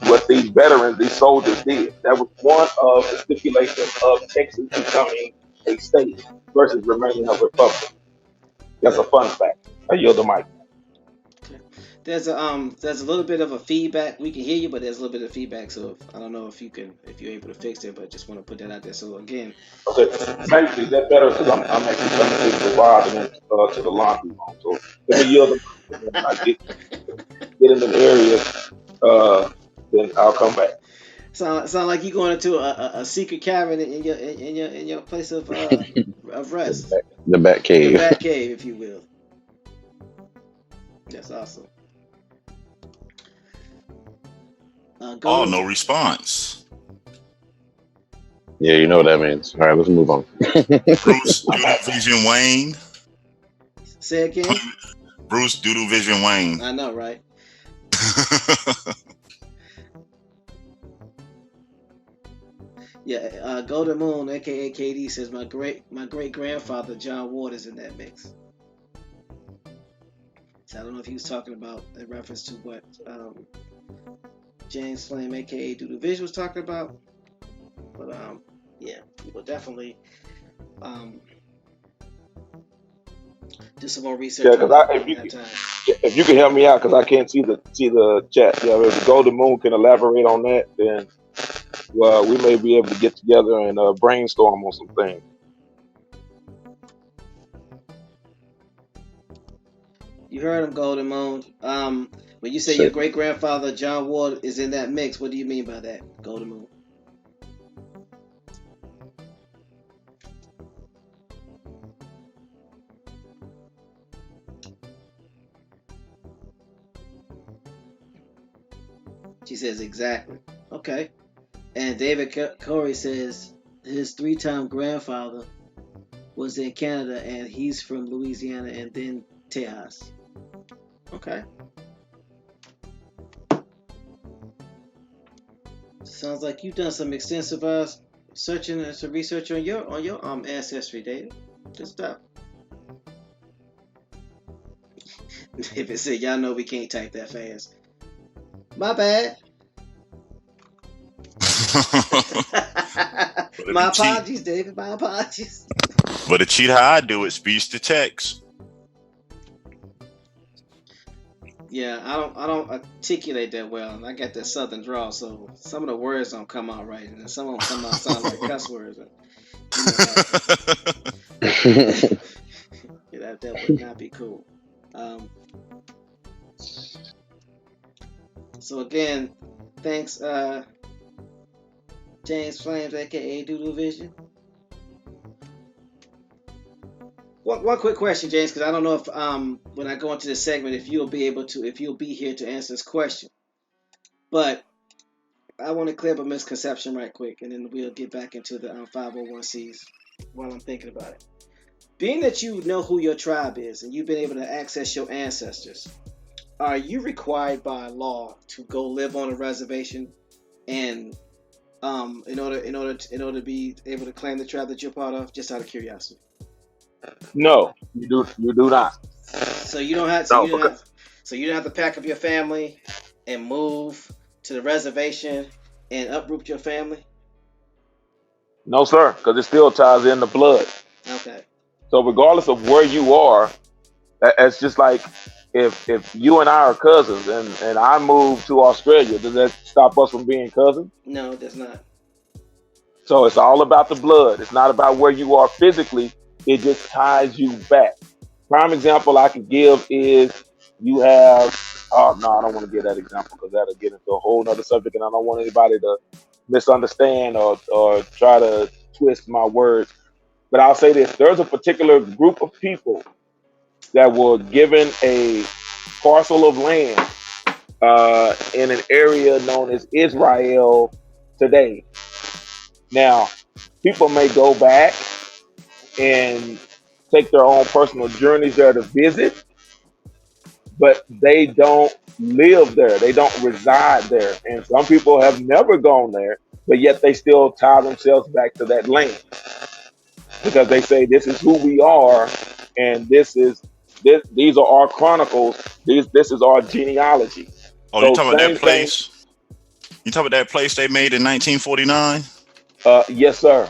S5: What these veterans, these soldiers did. That was one of the stipulations of Texas becoming a state versus remaining a republic. That's a fun fact. I yield the mic.
S1: there's a little bit of a feedback. We can hear you, but there's a little bit of feedback. So I don't know if you're able to fix it, but just want to put that out there. So again,
S5: Okay, thank you. That's better because I'm actually coming to the garage and then to the laundry room. So let me yield the mic, and when I get in the area, then I'll come back.
S1: sound like you going into a secret cavern in your place of rest,
S3: The Bat
S1: your
S3: Cave.
S1: bat cave, if you will. That's awesome.
S2: Oh,
S1: Go
S2: no
S1: to
S2: response.
S3: Yeah, you know what that means. All right, let's move on.
S2: Bruce Doodle Vision Wayne.
S1: say again.
S2: Bruce Doodle Vision Wayne.
S1: I know, right? Yeah, Golden Moon, aka KD, says my great grandfather John Ward is in that mix. So I don't know if he was talking about in reference to what James Flame, aka Doodle Vision, was talking about. But yeah, we will definitely do some more research
S5: Yeah,
S1: on
S5: because
S1: that when
S5: if
S1: we
S5: you
S1: have time.
S5: if you can help me out, because I can't see the chat. Yeah, if the Golden Moon can elaborate on that, then we may be able to get together and brainstorm on some things.
S1: You heard him, Golden Moon. When you say your
S3: So,
S1: great grandfather John Ward is in that mix, what do you mean by that, Golden Moon? She says exactly. Okay. And David Corey says his three-time grandfather was in Canada and he's from Louisiana and then Tejas. Okay. Sounds like you've done some extensive searching and some research on your ancestry, David. Good stuff. David said, "Y'all know we can't type that fast." My bad. My apologies, David. My apologies.
S2: But to cheat how I do it, speech to text.
S1: Yeah, I don't articulate that well, and I got that southern drawl, so some of the words don't come out right, and some of them come out sound like cuss words. And, that would not be cool. So again, thanks, James Flames, aka Doodle Vision. One quick question, James, because I don't know if when I go into this segment if you'll be here to answer this question, but I want to clear up a misconception right quick, and then we'll get back into the 501cs while I'm thinking about it. Being that you know who your tribe is and you've been able to access your ancestors, are you required by law to go live on a reservation and in order to be able to claim the tribe that you're part of? Just out of curiosity.
S5: No, you do not.
S1: So you don't have you don't have to pack up your family and move to the reservation and uproot your family?
S5: No, sir, because it still ties in the blood.
S1: Okay.
S5: So regardless of where you are, it's just like if you and I are cousins and I move to Australia, does that stop us from being cousins?
S1: No, it does not.
S5: So it's all about the blood. It's not about where you are physically. It just ties you back. Prime example I could give is you have. Oh no, I don't want to give that example because that'll get into a whole nother subject, and I don't want anybody to misunderstand or try to twist my words. But I'll say this: there's a particular group of people that were given a parcel of land in an area known as Israel today. Now, people may go back and take their own personal journeys there to visit, but they don't live there. They don't reside there. And some people have never gone there, but yet they still tie themselves back to that land because they say this is who we are, and these are our chronicles. This is our genealogy.
S2: Oh,
S5: So
S2: you talking about
S5: same
S2: that place? You talking about that place they made in 1949?
S5: Yes, sir.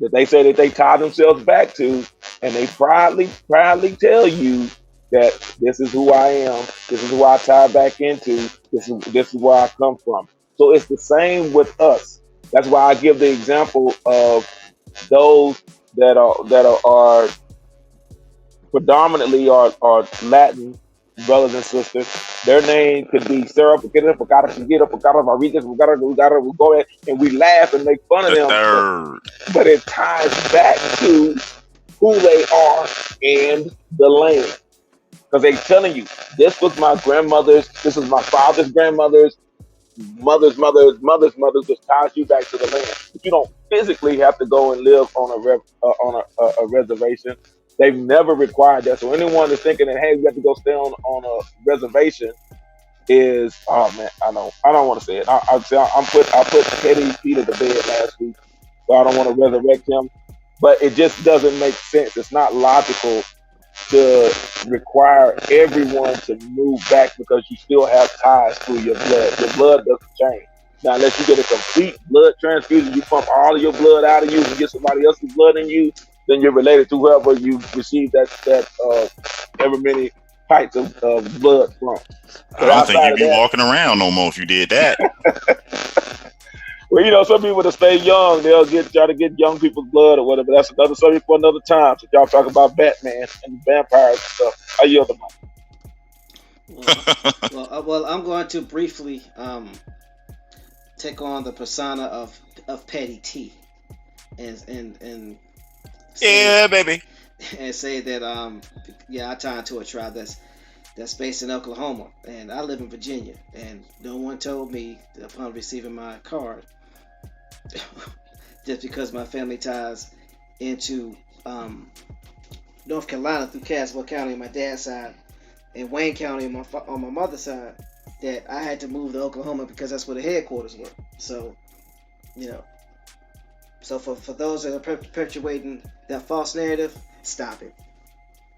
S5: That they say that they tie themselves back to, and they proudly tell you that this is who I am, this is who I tie back into, this is where I come from. So it's the same with us. That's why I give the example of those that are predominantly are Latin brothers and sisters. Their name could be Sarah, Pagata, Maritas, we go ahead and we laugh and make fun of
S2: The
S5: them,
S2: third.
S5: but it ties back to who they are and the land. Because they're telling you, this was my grandmother's, this is my father's grandmother's, mother's, which ties you back to the land. But you don't physically have to go and live on a reservation. They've never required that. So anyone that's thinking that hey, we have to go stay on a reservation is oh man, I don't want to say it. I put Teddy Peter to bed last week, so I don't want to resurrect him. But it just doesn't make sense. It's not logical to require everyone to move back because you still have ties through your blood. Your blood doesn't change. Now, unless you get a complete blood transfusion, you pump all of your blood out of you and get somebody else's blood in you, then you're related to whoever you receive that ever many types of blood from.
S2: I
S5: But
S2: don't think
S5: outside
S2: you'd
S5: of
S2: be
S5: that,
S2: walking around no more if you did that.
S5: well, some people to stay young, they'll try to get young people's blood or whatever. That's another subject for another time. So y'all talk about Batman and vampires and stuff. I yield the mic.
S1: Well, I'm going to briefly take on the persona of Petty T, and say,
S2: Yeah, baby.
S1: and say that I tie into a tribe that's based in Oklahoma, and I live in Virginia, and no one told me upon receiving my card just because my family ties into North Carolina through Caswell County on my dad's side and Wayne County on my mother's side, that I had to move to Oklahoma because that's where the headquarters were. So, for those that are perpetuating that false narrative, stop it.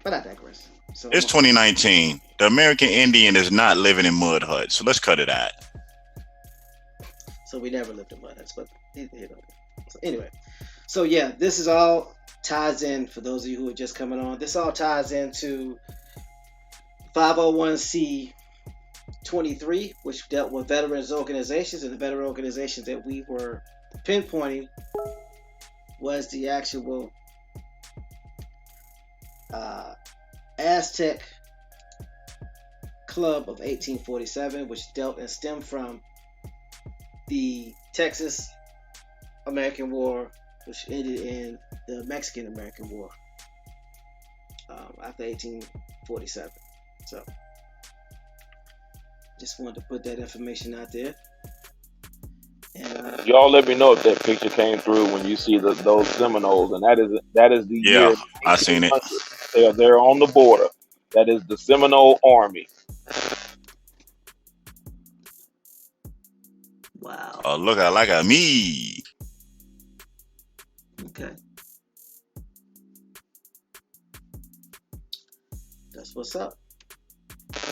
S1: But I digress. So
S2: It's 2019. The American Indian is not living in mud huts, so let's cut it out.
S1: So we never lived in mud huts, but so anyway. So yeah, this is all ties in for those of you who are just coming on. This all ties into 501c 23, which dealt with veterans organizations, and the veteran organizations that we were pinpointing was the actual Aztec Club of 1847, which dealt and stemmed from the Texas American War, which ended in the Mexican American War after 1847. So, just wanted to put that information out there. And
S5: Y'all let me know if that picture came through when you see those Seminoles, and that is the year.
S2: I seen it.
S5: They are there on the border. That is the Seminole Army.
S1: wow.
S2: Oh, look like a me.
S1: Okay. That's what's up.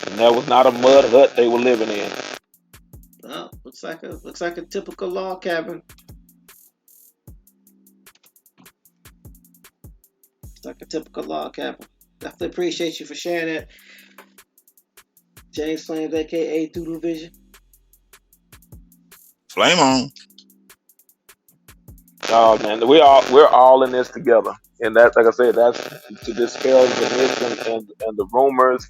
S5: And that was not a mud hut they were living in.
S1: Well, looks like a typical log cabin. It's like a typical log cabin. Definitely appreciate you for sharing that, James Flames, aka Doodle Vision.
S2: Flame on.
S5: Oh man, we're all in this together, and that, like I said, that's to dispel the myths and the rumors.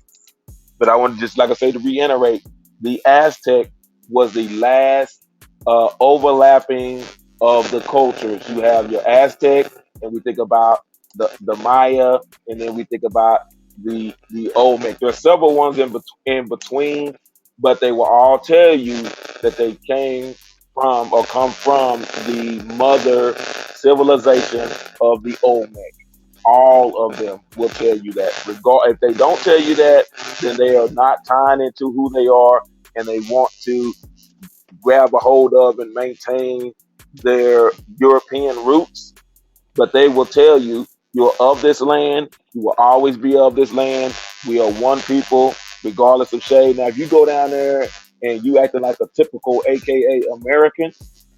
S5: But I want to just, like I say, to reiterate, the Aztec was the last overlapping of the cultures. You have your Aztec, and we think about the Maya, and then we think about the Olmec. There are several ones in between, but they will all tell you that they came from or come from the mother civilization of the Olmec. All of them will tell you that. If they don't tell you that, then they are not tying into who they are, and they want to grab a hold of and maintain their European roots. But they will tell you, you're of this land, you will always be of this land. We are one people, regardless of shade. Now, if you go down there and you acting like a typical AKA American,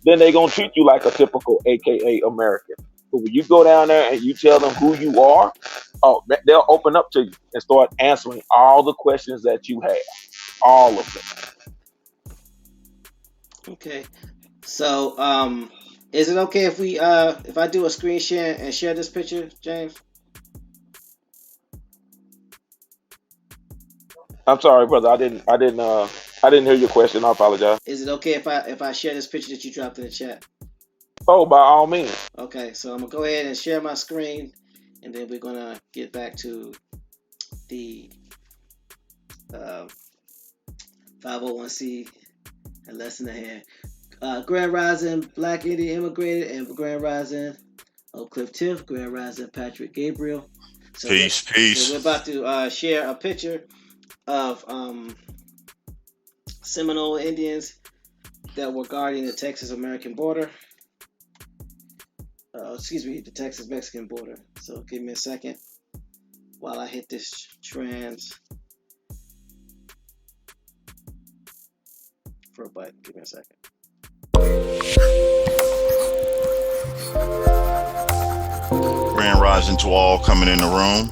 S5: then they're going to treat you like a typical AKA American.
S6: But when you go down there and you tell them who you are, oh, they'll open up to you and start answering all the questions that you have, all of them.
S1: Okay. So, is it okay if I do a screen share and share this picture, James?
S6: I'm sorry, brother. I didn't hear your question. I apologize.
S1: Is it okay if I share this picture that you dropped in the chat?
S6: Oh, by all means.
S1: Okay, so I'm gonna go ahead and share my screen, and then we're gonna get back to the 501c and lesson ahead. Grand Rising, Black Indian Immigrated, and Grand Rising, Oak Cliff Tiff, Grand Rising, Patrick Gabriel. So
S2: Peace,
S1: we're
S2: peace.
S1: about to share a picture of Seminole Indians that were guarding the Texas-American border. The Texas-Mexican border. So give me a second while I hit this transfer button. Give me a second.
S2: Grand rising to all coming in the room.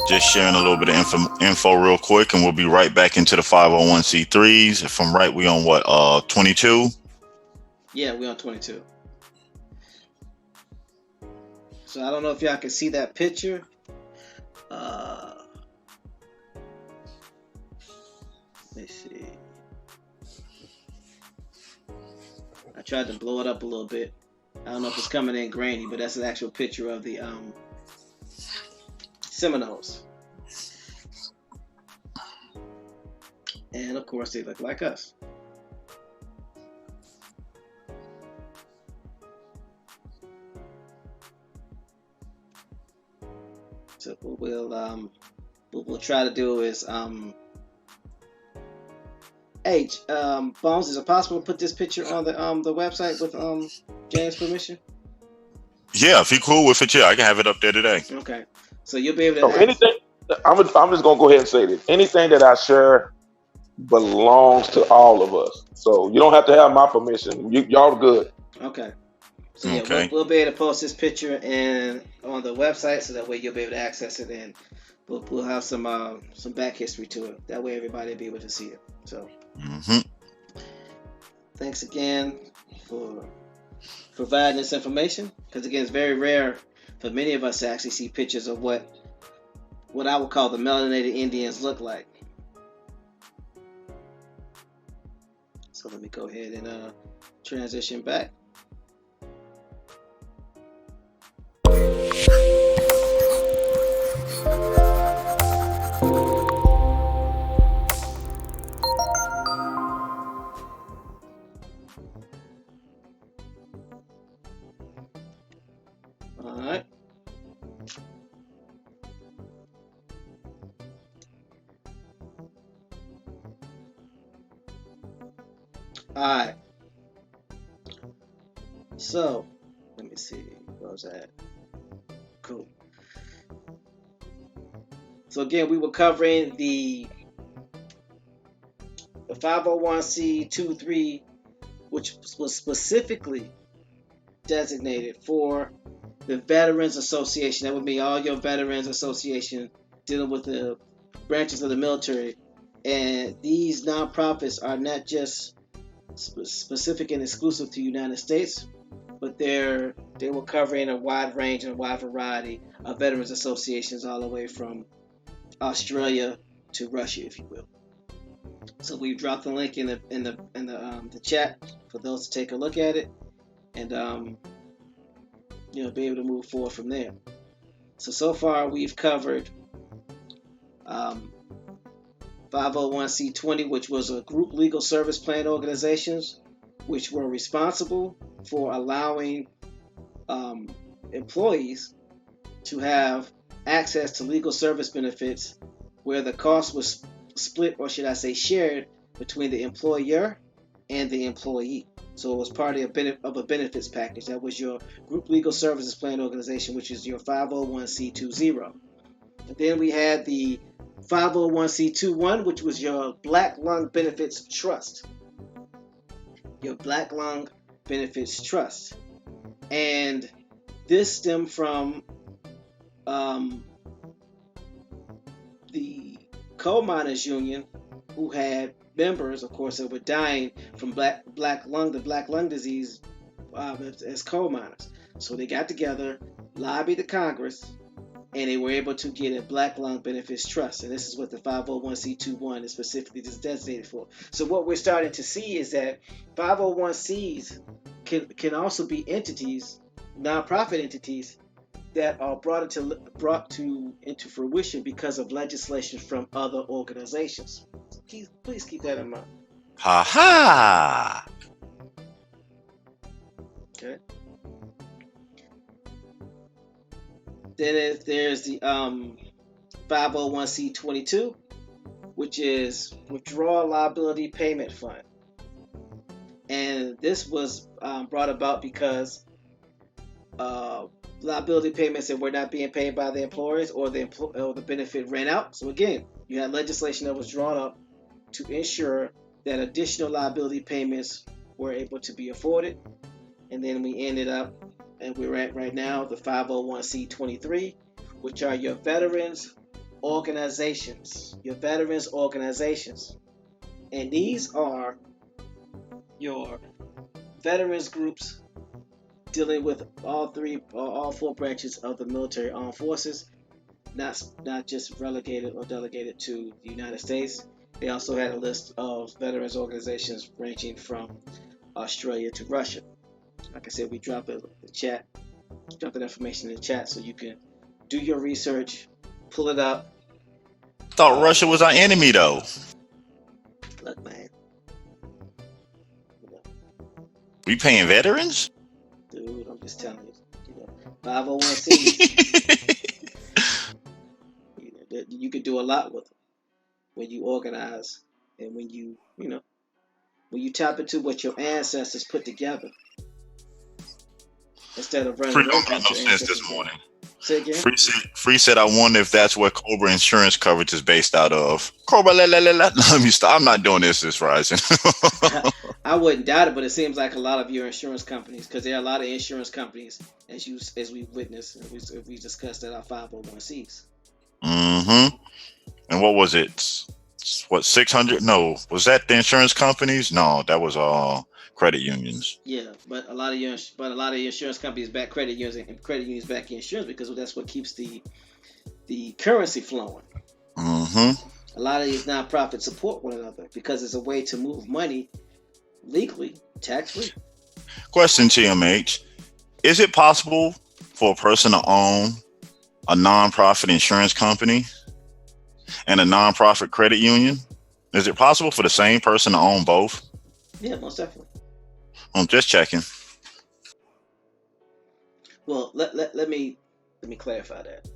S2: Just sharing a little bit of info real quick, and we'll be right back into the 501c3s. If I'm right, we on what, 22?
S1: Yeah, we on 22. So I don't know if y'all can see that picture. Let's see. I tried to blow it up a little bit. I don't know if it's coming in grainy, but that's an actual picture of the Seminoles. And of course, they look like us. So what we'll try to do is Bones, is it possible to put this picture on the website with James' permission?
S2: Yeah, if you cool with it, yeah, I can have it up there today.
S1: Okay. So you'll be able to
S6: So anything, I'm just gonna go ahead and say this. Anything that I share belongs to all of us. So you don't have to have my permission. Y'all good.
S1: Okay. So yeah,
S2: Okay.
S1: we'll be able to post this picture on the website, so that way you'll be able to access it, and we'll have some back history to it. That way everybody will be able to see it. So thanks again for providing this information, because again, it's very rare for many of us to actually see pictures of what I would call the melanated Indians look like. So let me go ahead and transition back. All right. All right. So let me see. Where was that? Cool. So again, we were covering the 501c23, which was specifically designated for the Veterans Association. That would be all your Veterans Association dealing with the branches of the military. And these nonprofits are not just specific and exclusive to the United States, but they were covering a wide range and a wide variety of veterans associations, all the way from Australia to Russia, if you will. So we dropped the link in the chat for those to take a look at it, and be able to move forward from there. So far we've covered 501c20, which was a group legal service plan organizations, which were responsible for allowing employees to have access to legal service benefits, where the cost was split, or should I say shared, between the employer and the employee. So it was part of a benefits package. That was your group legal services plan organization, which is your 501c20. And then we had the 501c21, which was your Black Lung Benefits Trust. Your Black Lung Benefits Trust. And This stemmed from um, the coal miners union, who had members, of course, that were dying from the black lung disease as coal miners. So they got together, lobbied the Congress, and they were able to get a black lung benefits trust. And this is what the 501c21 is specifically designated for. So what we're starting to see is that 501cs can also be entities, nonprofit entities, that are brought into fruition because of legislation from other organizations. Please keep that in mind.
S7: Ha ha.
S1: Okay. Then there's the 501c22, which is withdrawal liability payment fund, and this was brought about because liability payments that were not being paid by the employers, or the benefit ran out. So again, you had legislation that was drawn up to ensure that additional liability payments were able to be afforded. And then we ended up, and we're at right now, the 501c23, which are your veterans organizations. And these are your veterans groups dealing with all four branches of the military armed forces, not just relegated or delegated to the United States. They also had a list of veterans organizations ranging from Australia to Russia. Like I said, we dropped that information in the chat so you can do your research, pull it up.
S7: Thought Russia was our enemy, though.
S1: Look, man.
S7: We paying veterans?
S1: Dude, I'm just telling you. 501c. You can do a lot with them when you organize and when you tap into what your ancestors put together instead of running
S7: Free
S1: away
S7: don't
S1: from
S7: make no
S1: your
S7: sense
S1: ancestors.
S7: this morning.
S1: Say again?
S7: Free said, I wonder if that's where Cobra insurance coverage is based out of. Cobra, let me stop. I'm not doing this rising.
S1: I wouldn't doubt it, but it seems like a lot of your insurance companies, because there are a lot of insurance companies, as we've witnessed, and we discussed at our 501cs.
S7: Mm-hmm. And what was it? What, 600? No, was that the insurance companies? No, that was credit unions.
S1: Yeah, but a lot of your insurance companies back credit unions, and credit unions back your insurance because that's what keeps the currency flowing.
S7: Mm-hmm.
S1: A lot of these nonprofits support one another because it's a way to move money legally, tax-free.
S7: Question, TMH. Is it possible for a person to own a nonprofit insurance company and a nonprofit credit union? Is it possible for the same person to own both?
S1: Yeah, most definitely.
S7: I'm just checking.
S1: Well, let me clarify that.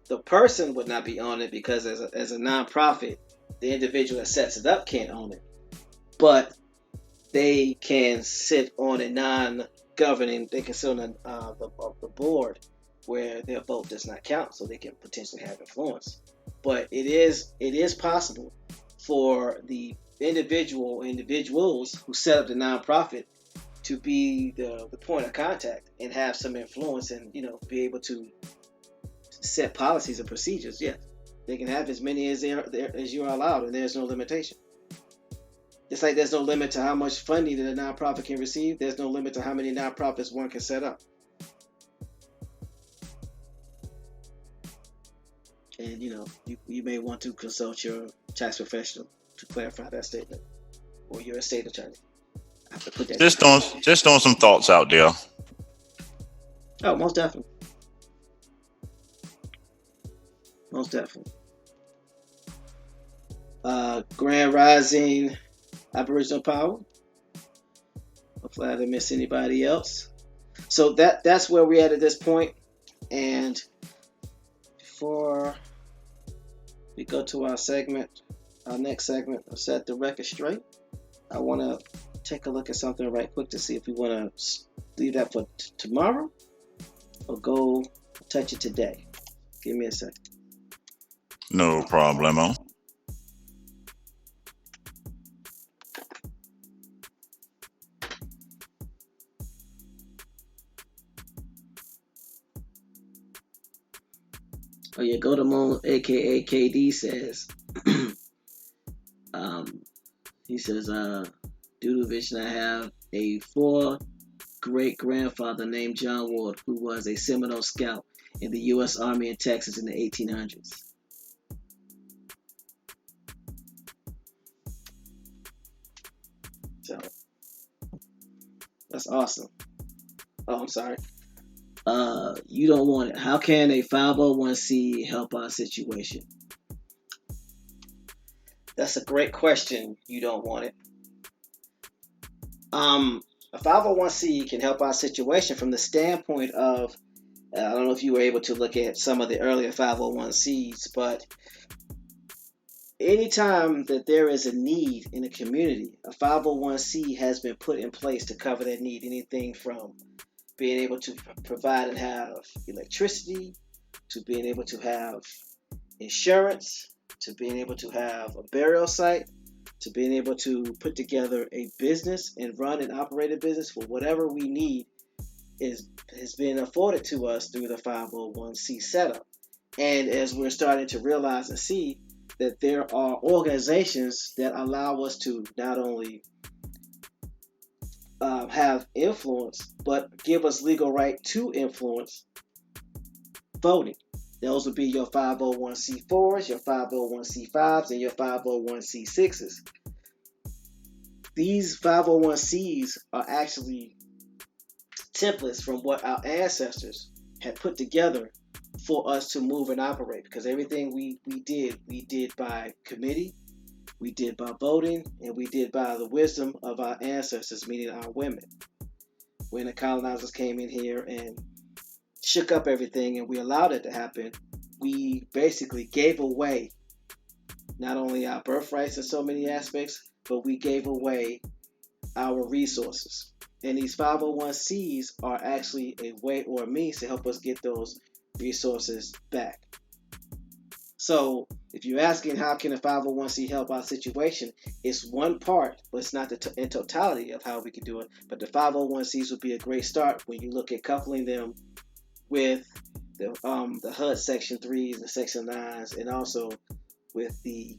S1: The person would not be on it because as a nonprofit, the individual that sets it up can't own it, but they can sit on a non-governing. They can sit on the board where their vote does not count, so they can potentially have influence. But it is possible for the individuals who set up the nonprofit to be the point of contact and have some influence and be able to set policies and procedures. Yes, they can have as many as you are allowed, and there's no limitation. Just like there's no limit to how much funding that a nonprofit can receive, there's no limit to how many nonprofits one can set up. And you may want to consult your tax professional to clarify that statement, or your estate attorney. I have to put that.
S7: Just throwing some thoughts out there.
S1: Oh, most definitely. Most definitely. Grand Rising, Aboriginal Power. Hopefully I didn't miss anybody else. So that's where we're at this point. And before we go to our next segment of Set the Record Straight, I want to take a look at something right quick to see if we want to leave that for tomorrow or go touch it today. Give me a second.
S7: No problemo.
S1: Oh yeah, Go to Moon, aka KD says, um, he says, due to vision, I have a 4 great grandfather named John Ward, who was a Seminole scout in the U.S. Army in Texas in the 1800s. So that's awesome. Oh, I'm sorry. You don't want it. How can a 501c help our situation? That's a great question. You don't want it. A 501c can help our situation from the standpoint of, I don't know if you were able to look at some of the earlier 501cs, but anytime that there is a need in a community, a 501c has been put in place to cover that need. Anything from being able to provide and have electricity, to being able to have insurance, to being able to have a burial site, to being able to put together a business and run and operate a business for whatever we need has been afforded to us through the 501c setup. And as we're starting to realize and see that there are organizations that allow us to not only have influence, but give us legal right to influence voting. Those would be your 501c4s, your 501c5s, and your 501c6s. These 501cs are actually templates from what our ancestors had put together for us to move and operate, because everything we did by committee, we did by voting, and we did by the wisdom of our ancestors, meaning our women. When the colonizers came in here and shook up everything and we allowed it to happen, we basically gave away not only our birthrights in so many aspects, but we gave away our resources. And these 501cs are actually a way or a means to help us get those resources back. So if you're asking how can a 501c help our situation, it's one part, but it's not in totality of how we can do it. But the 501cs would be a great start when you look at coupling them with the HUD Section 3s and Section 9s, and also with the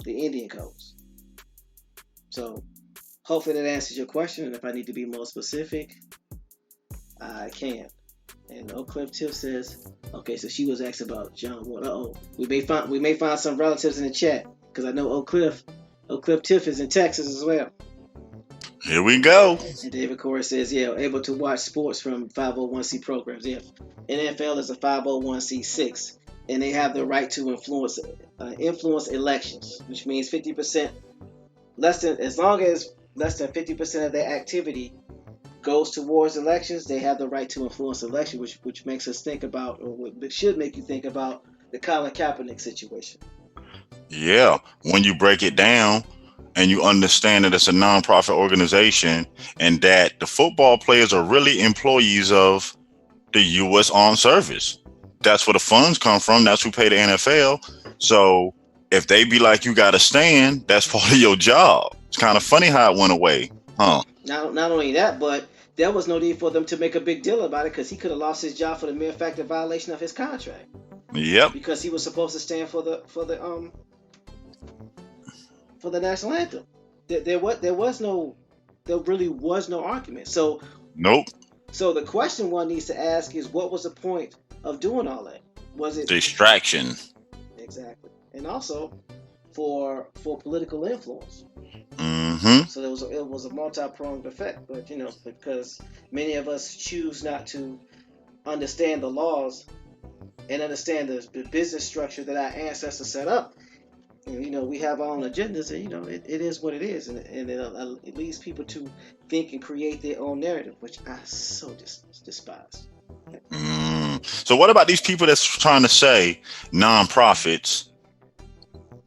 S1: Indian codes. So hopefully that answers your question, and if I need to be more specific, I can. And Oak Cliff Tiff says, okay, so she was asked about John Ward. We may find some relatives in the chat, because I know Oak Cliff Tiff is in Texas as well.
S7: Here we go.
S1: And David Corey says, yeah, able to watch sports from 501c programs. Yeah, NFL is a 501c6, and they have the right to influence elections, which means 50% as long as less than 50% of their activity goes towards elections, they have the right to influence election, which makes us think about, or should make you think about, the Colin Kaepernick situation.
S7: Yeah, when you break it down and you understand that it's a nonprofit organization and that the football players are really employees of the U.S. Armed Service. That's where the funds come from. That's who pay the NFL. So if they be like, you got to stand, that's part of your job. It's kind of funny how it went away, huh?
S1: Not only that, but there was no need for them to make a big deal about it, because he could have lost his job for the mere fact of violation of his contract.
S7: Yep.
S1: Because he was supposed to stand for the national anthem. There really was no argument. So
S7: nope.
S1: So the question one needs to ask is, what was the point of doing all that? Was it
S7: distraction?
S1: Exactly, and also for political influence.
S7: Mm-hmm.
S1: So it was a multi-pronged effect. But because many of us choose not to understand the laws and understand the business structure that our ancestors set up, and we have our own agendas, and it is what it is, and it leads people to think and create their own narrative, which I so despise.
S7: So what about these people that's trying to say nonprofits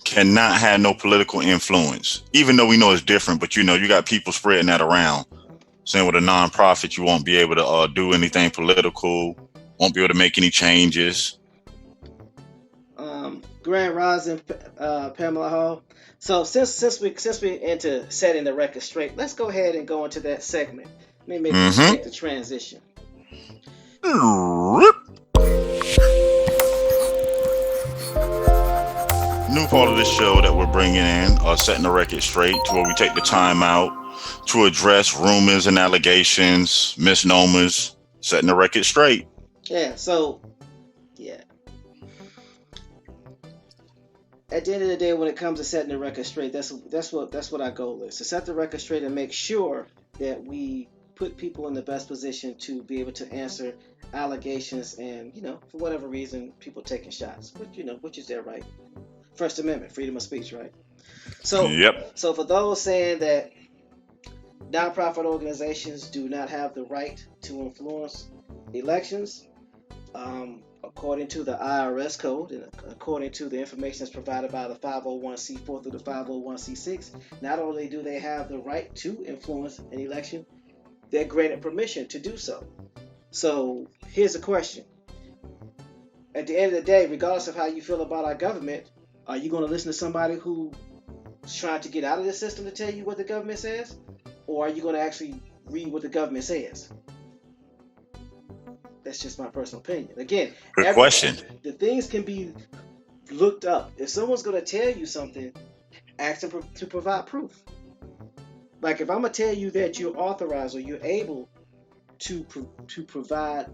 S7: cannot have no political influence, even though we know it's different? But you got people spreading that around, saying with a nonprofit you won't be able to do anything political, won't be able to make any changes.
S1: Grand Rising, Pamela Hall. So since we into setting the record straight, let's go ahead and go into that segment. Let me
S7: Mm-hmm.
S1: make the transition.
S7: New part of the show that we're bringing in, setting the record straight, to where we take the time out to address rumors and allegations, misnomers, setting the record straight.
S1: Yeah. So, yeah. At the end of the day, when it comes to setting the record straight, that's what our goal is, to set the record straight and make sure that we put people in the best position to be able to answer allegations, and for whatever reason people taking shots, which is their right. First Amendment, freedom of speech, right? So,
S7: Yep.
S1: so for those saying that nonprofit organizations do not have the right to influence elections, according to the IRS code and according to the information that's provided by the 501c4 through the 501c6, not only do they have the right to influence an election, they're granted permission to do so. So here's a question. At the end of the day, regardless of how you feel about our government, are you going to listen to somebody who's trying to get out of the system to tell you what the government says? Or are you going to actually read what the government says? That's just my personal opinion. Again,
S7: Good question.
S1: The things can be looked up. If someone's going to tell you something, ask them to provide proof. Like if I'm going to tell you that you're authorized or you're able to provide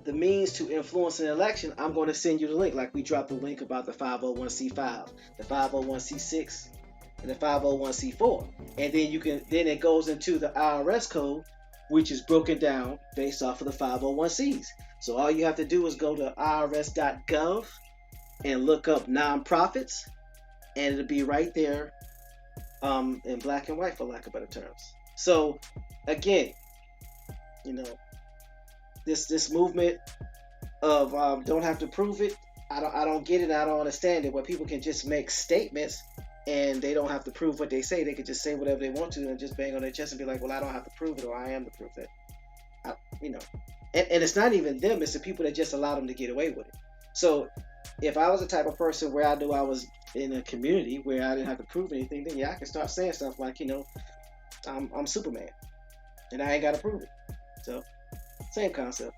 S1: the means to influence an election, I'm going to send you the link. Like we dropped the link about the 501c5, the 501c6, and the 501c4, and then it goes into the IRS code, which is broken down based off of the 501cs. So all you have to do is go to irs.gov and look up nonprofits, and it'll be right there in black and white, for lack of better terms. So again, this movement of don't have to prove it, I don't get it. I don't understand it, where people can just make statements and they don't have to prove what they say. They could just say whatever they want to and just bang on their chest and be like, well, I don't have to prove it, or I am to prove it. And it's not even them, it's the people that just allow them to get away with it. So if I was the type of person where I knew I was in a community where I didn't have to prove anything, then yeah, I can start saying stuff like, I'm Superman and I ain't got to prove it. So same concept.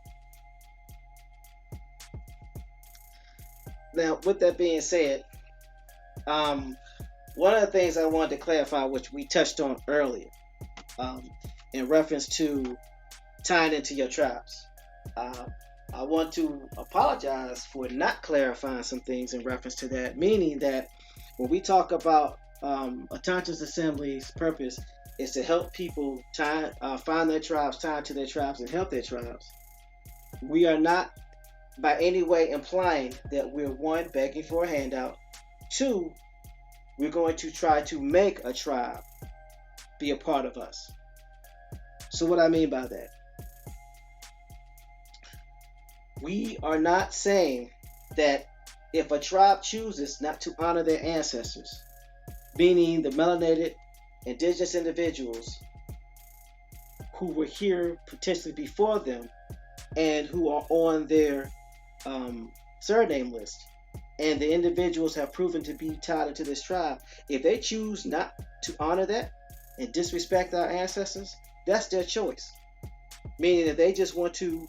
S1: Now, with that being said, one of the things I wanted to clarify, which we touched on earlier, in reference to tying into your tribes, I want to apologize for not clarifying some things in reference to that, meaning that when we talk about Atanta's Assembly's purpose is to help people find their tribes, tie into their tribes, and help their tribes, we are not by any way implying that we're, one, begging for a handout, two, we're going to try to make a tribe be a part of us. So what I mean by that, we are not saying that if a tribe chooses not to honor their ancestors, meaning the melanated indigenous individuals who were here potentially before them and who are on their surname list, and the individuals have proven to be tied into this tribe, if they choose not to honor that and disrespect our ancestors, that's their choice. Meaning if they just want to,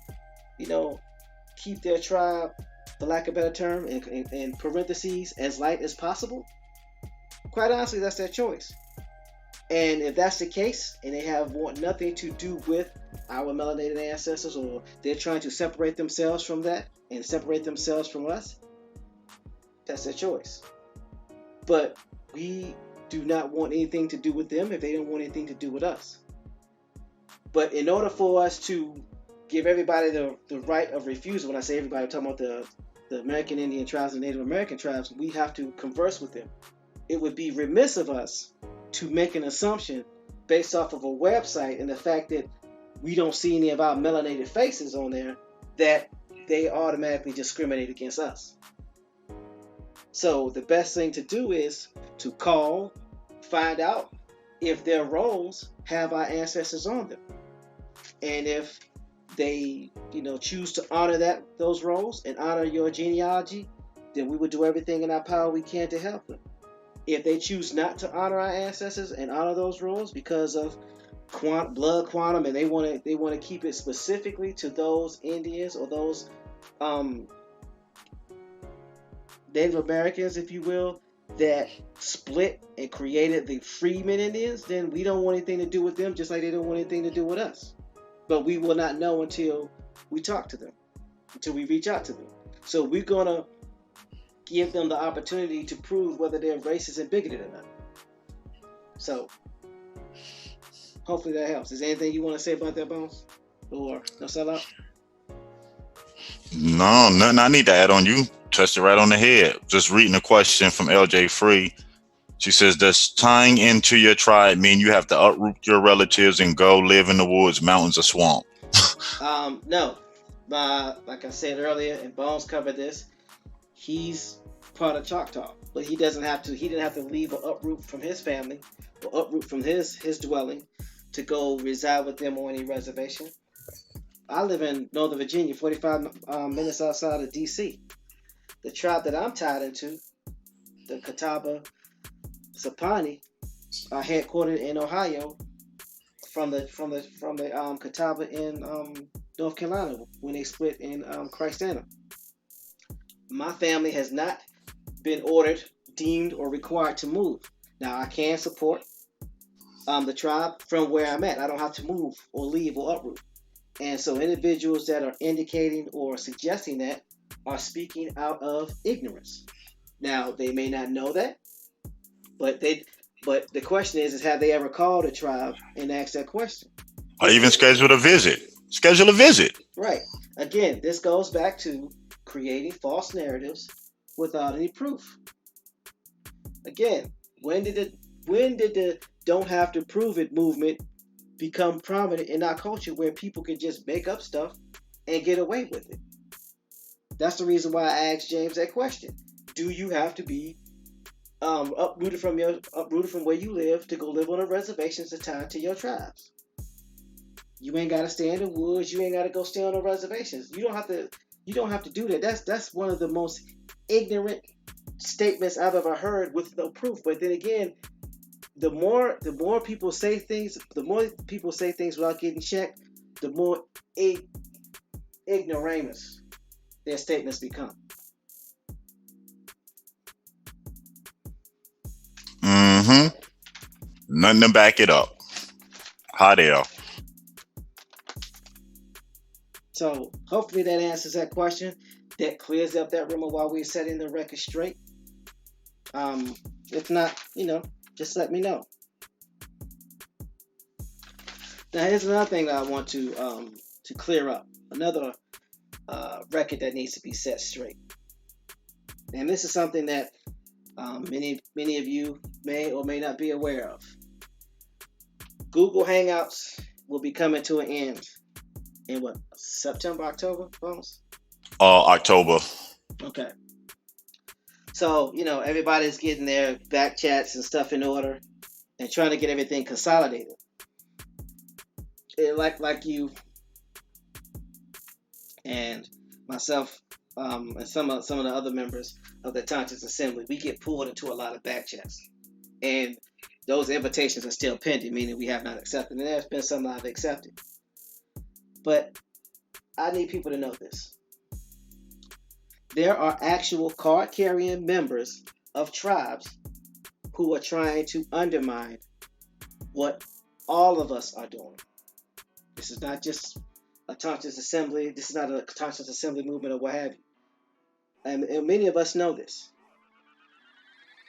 S1: keep their tribe, for lack of a better term, in parentheses, as light as possible, quite honestly, that's their choice. And if that's the case, and they want nothing to do with our melanated ancestors, or they're trying to separate themselves from that and separate themselves from us, that's their choice. But we do not want anything to do with them if they don't want anything to do with us. But in order for us to give everybody the right of refusal, when I say everybody, I'm talking about the American Indian tribes and Native American tribes, we have to converse with them. It would be remiss of us to make an assumption based off of a website and the fact that we don't see any of our melanated faces on there that they automatically discriminate against us. So the best thing to do is to call, find out if their rolls have our ancestors on them. And if they, choose to honor those roles and honor your genealogy, then we would do everything in our power we can to help them. If they choose not to honor our ancestors and honor those rules because of blood quantum, and they want to keep it specifically to those Indians or those um, Native Americans, if you will, that split and created the freedmen Indians, then we don't want anything to do with them, just like they don't want anything to do with us. But we will not know until we talk to them, until we reach out to them. So we're going to give them the opportunity to prove whether they're racist and bigoted or not. So hopefully that helps. Is there anything you want to say about that, Bones? Or no sellout?
S7: No, nothing I need to add on. You touched it right on the head. Just reading a question from LJ Free. She says, does tying into your tribe mean you have to uproot your relatives and go live in the woods, mountains, or swamp?
S1: No. Like I said earlier, and Bones covered this, he's part of Choctaw, but he didn't have to leave or uproot from his family or uproot from his dwelling to go reside with them on any reservation. I live in Northern Virginia, 45 minutes outside of D.C. The tribe that I'm tied into, the Catawba Sapani, are headquartered in Ohio from the Catawba in North Carolina when they split in Christiana. My family has not been ordered, deemed, or required to move. Now, I can support the tribe from where I'm at. I don't have to move or leave or uproot. And so individuals that are indicating or suggesting that are speaking out of ignorance. Now, they may not know that, but the question is have they ever called a tribe and asked that question?
S7: Or even schedule a visit. Schedule a visit.
S1: Right. Again, this goes back to creating false narratives without any proof. Again, when did the don't have to prove it movement become prominent in our culture where people can just make up stuff and get away with it? That's the reason why I asked James that question. Do you have to be uprooted from where you live to go live on a reservation to tie to your tribes? You ain't got to stay in the woods. You ain't got to go stay on the reservations. You don't have to do that. That's one of the most ignorant statements I've ever heard with no proof. But then again, the more people say things without getting checked, the more ignoramus their statements become.
S7: Mm-hmm. Nothing to back it up. Hot air.
S1: So hopefully that answers that question. That clears up that rumor while we're setting the record straight. If not, just let me know. Now here's another thing that I want to clear up. Another record that needs to be set straight. And this is something that many of you may or may not be aware of. Google Hangouts will be coming to an end in what, September, October, Bones?
S7: October.
S1: Okay. So, everybody's getting their back chats and stuff in order and trying to get everything consolidated. Like you and myself and some of the other members of the Conscious Assembly, we get pulled into a lot of back chats. And those invitations are still pending, meaning we have not accepted. And there's been some I've accepted. But I need people to know this. There are actual card-carrying members of tribes who are trying to undermine what all of us are doing. This is not just a Conscious Assembly. This is not a Conscious Assembly movement or what have you. And many of us know this.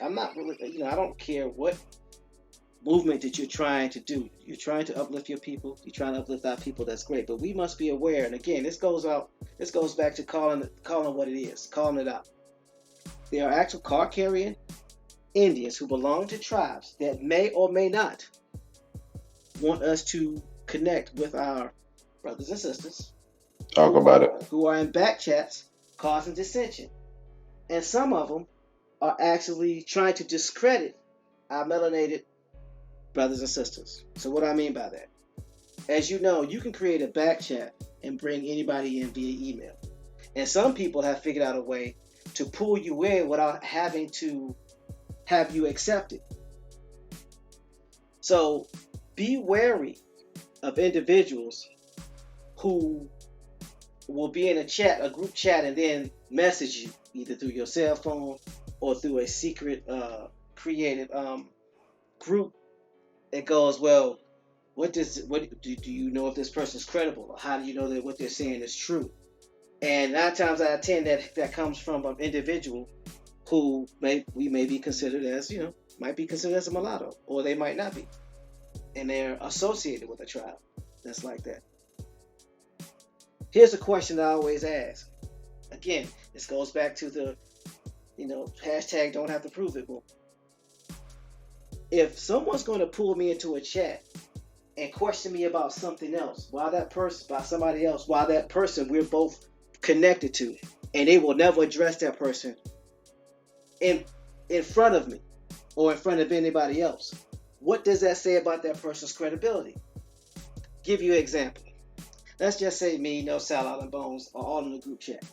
S1: I'm not really, I don't care what movement that you're trying to do. You're trying to uplift your people. You're trying to uplift our people. That's great. But we must be aware. And again, this goes back to calling what it is, calling it out. There are actual card-carrying Indians who belong to tribes that may or may not want us to connect with our brothers and sisters.
S3: Talk about it.
S1: Who are in back chats causing dissension. And some of them are actually trying to discredit our melanated brothers and sisters. So what do I mean by that? As you know, you can create a back chat and bring anybody in via email. And some people have figured out a way to pull you in without having to have you accepted? So be wary of individuals who will be in a group chat, and then message you either through your cell phone or through a secret created group. It goes, well, what do you know if this person's credible, or how do you know that what they're saying is true? And 9 times out of 10, that comes from an individual who we may be considered as, might be considered as a mulatto, or they might not be, and they're associated with a tribe that's like that. Here's a question that I always ask. Again, this goes back to the, hashtag don't have to prove it. Well, if someone's going to pull me into a chat and question me about something else, while that person we're both connected to, and they will never address that person in front of me or in front of anybody else, what does that say about that person's credibility? Give you an example. Let's just say me, No Sellout, and Bones are all in the group chat.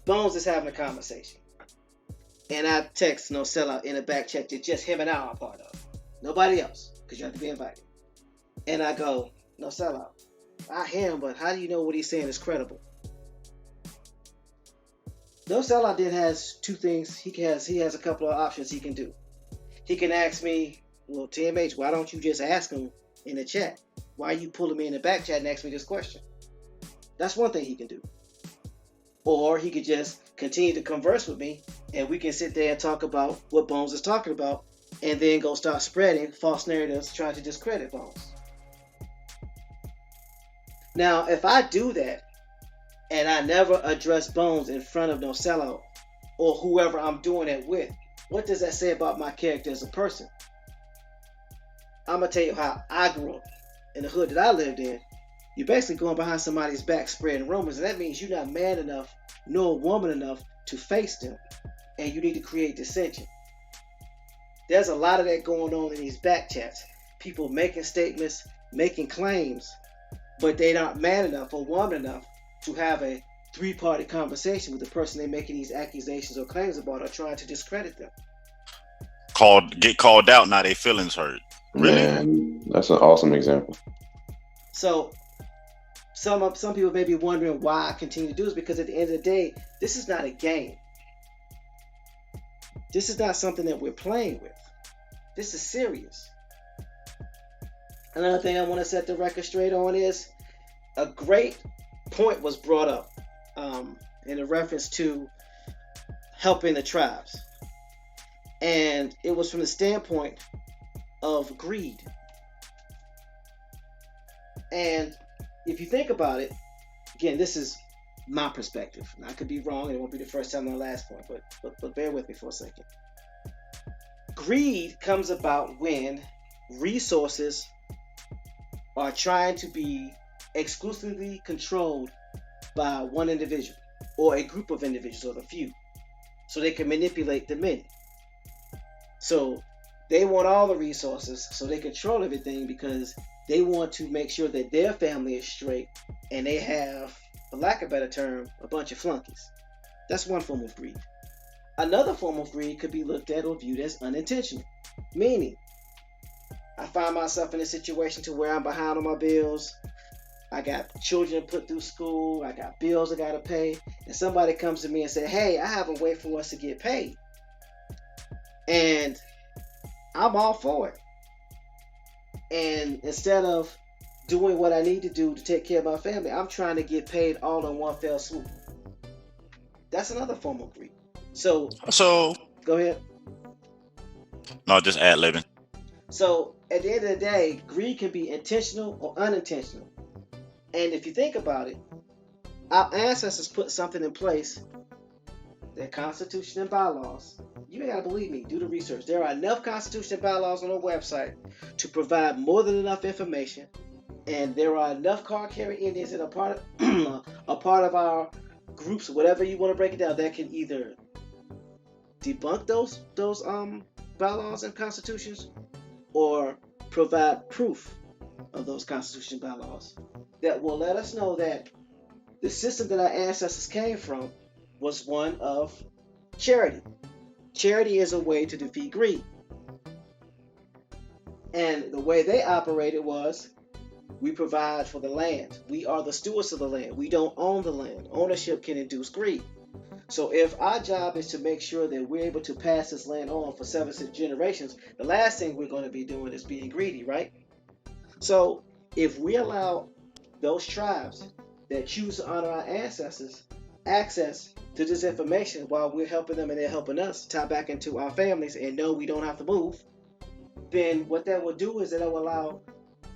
S1: Bones is having a conversation, and I text No Sellout in a back chat that just him and I are part of, nobody else, because you have to be invited. And I go, No Sellout, I hear him, but how do you know what he's saying is credible? No Sellout then has two things. He has a couple of options he can do. He can ask me, well, TMH, why don't you just ask him in the chat? Why are you pulling me in the back chat and ask me this question? That's one thing he can do. Or he could just continue to converse with me, and we can sit there and talk about what Bones is talking about, and then go start spreading false narratives trying to discredit Bones. Now, if I do that, and I never address Bones in front of No Sellout or whoever I'm doing it with, what does that say about my character as a person? I'm going to tell you how I grew up in the hood that I lived in. You're basically going behind somebody's back spreading rumors, and that means you're not man enough nor woman enough to face them, and you need to create dissension. There's a lot of that going on in these back chats. People making statements, making claims, but they're not man enough or woman enough to have a three-party conversation with the person they're making these accusations or claims about, or trying to discredit them.
S7: Get called out, now their feelings hurt. Really?
S3: Man, that's an awesome example.
S1: So some people may be wondering why I continue to do this, because at the end of the day, this is not a game. This is not something that we're playing with. This is serious. Another thing I want to set the record straight on is a great point was brought up in a reference to helping the tribes. And it was from the standpoint of greed. And if you think about it, again, this is my perspective. And I could be wrong, and it won't be the first time or the last point, but bear with me for a second. Greed comes about when resources are trying to be exclusively controlled by one individual or a group of individuals, or the few, so they can manipulate the many. So they want all the resources, so they control everything, because they want to make sure that their family is straight, and they have, for lack of a better term, a bunch of flunkies. That's one form of greed. Another form of greed could be looked at or viewed as unintentional, meaning I find myself in a situation to where I'm behind on my bills. I got children to put through school. I got bills I got to pay. And somebody comes to me and say, hey, I have a way for us to get paid. And I'm all for it. And instead of doing what I need to do to take care of my family, I'm trying to get paid all in one fell swoop. That's another form of greed. So go ahead.
S7: No, just ad-libbing.
S1: So at the end of the day, greed can be intentional or unintentional. And if you think about it, our ancestors put something in place, their constitution and bylaws. You ain't gotta believe me, do the research. There are enough constitution and bylaws on our website to provide more than enough information. And there are enough card-carrying Indians that are part of our groups, whatever you want to break it down, that can either debunk those bylaws and constitutions, or provide proof of those constitution bylaws that will let us know that the system that our ancestors came from was one of charity. Charity is a way to defeat greed. And the way they operated was, we provide for the land. We are the stewards of the land. We don't own the land. Ownership can induce greed. So if our job is to make sure that we're able to pass this land on for 7 generations, the last thing we're going to be doing is being greedy, right? So if we allow those tribes that choose to honor our ancestors access to this information while we're helping them and they're helping us tie back into our families and know we don't have to move, then what that will do is that it will allow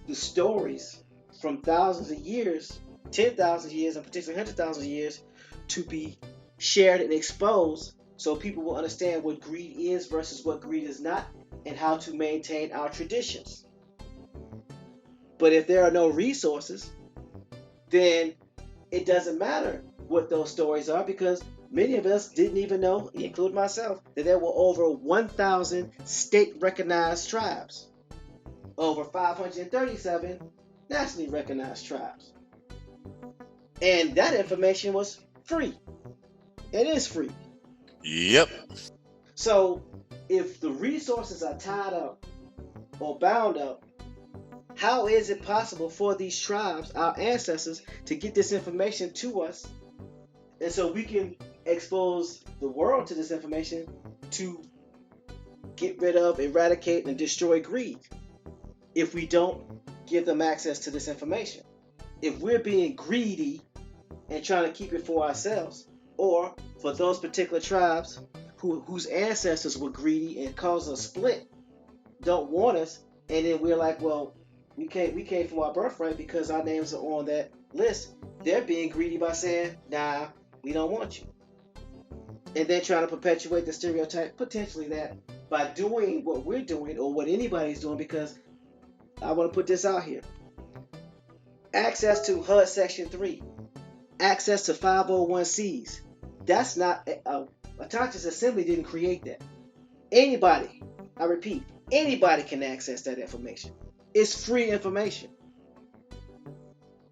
S1: the stories from thousands of years, 10,000 years, and particularly 100,000 years to be shared and exposed so people will understand what greed is versus what greed is not and how to maintain our traditions. But if there are no resources, then it doesn't matter what those stories are, because many of us didn't even know, including myself, that there were over 1,000 state-recognized tribes, over 537 nationally recognized tribes. And that information was free. It is free.
S7: Yep.
S1: So if the resources are tied up or bound up, how is it possible for these tribes, our ancestors, to get this information to us, and so we can expose the world to this information to get rid of, eradicate, and destroy greed if we don't give them access to this information? If we're being greedy and trying to keep it for ourselves, or for those particular tribes whose ancestors were greedy and caused a split, don't want us, and then we're like, well, we came from our birthright because our names are on that list. They're being greedy by saying, nah, we don't want you. And then trying to perpetuate the stereotype, potentially, that by doing what we're doing or what anybody's doing, because I want to put this out here. Access to HUD Section 3, access to 501Cs, that's not, a conscious assembly didn't create that. Anybody, I repeat, anybody can access that information. It's free information.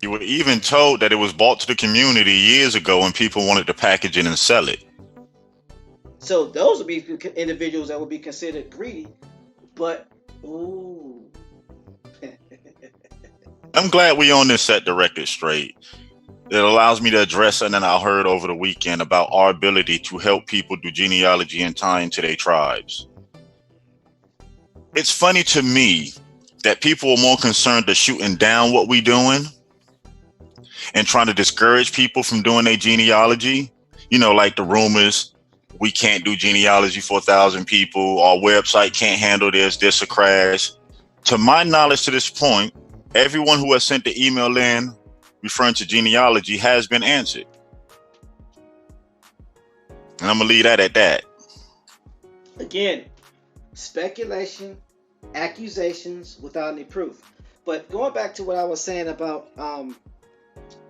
S7: You were even told that it was brought to the community years ago when people wanted to package it and sell it.
S1: So those would be individuals that would be considered greedy. But, ooh.
S7: I'm glad we on this set the record straight. It allows me to address something I heard over the weekend about our ability to help people do genealogy and tie into their tribes. It's funny to me that people are more concerned with shooting down what we're doing and trying to discourage people from doing their genealogy. You know, like the rumors, we can't do genealogy for 1,000 people, our website can't handle this a crash. To my knowledge to this point, everyone who has sent the email in referring to genealogy has been answered. And I'm going to leave that at that.
S1: Again, speculation, accusations without any proof. But going back to what I was saying about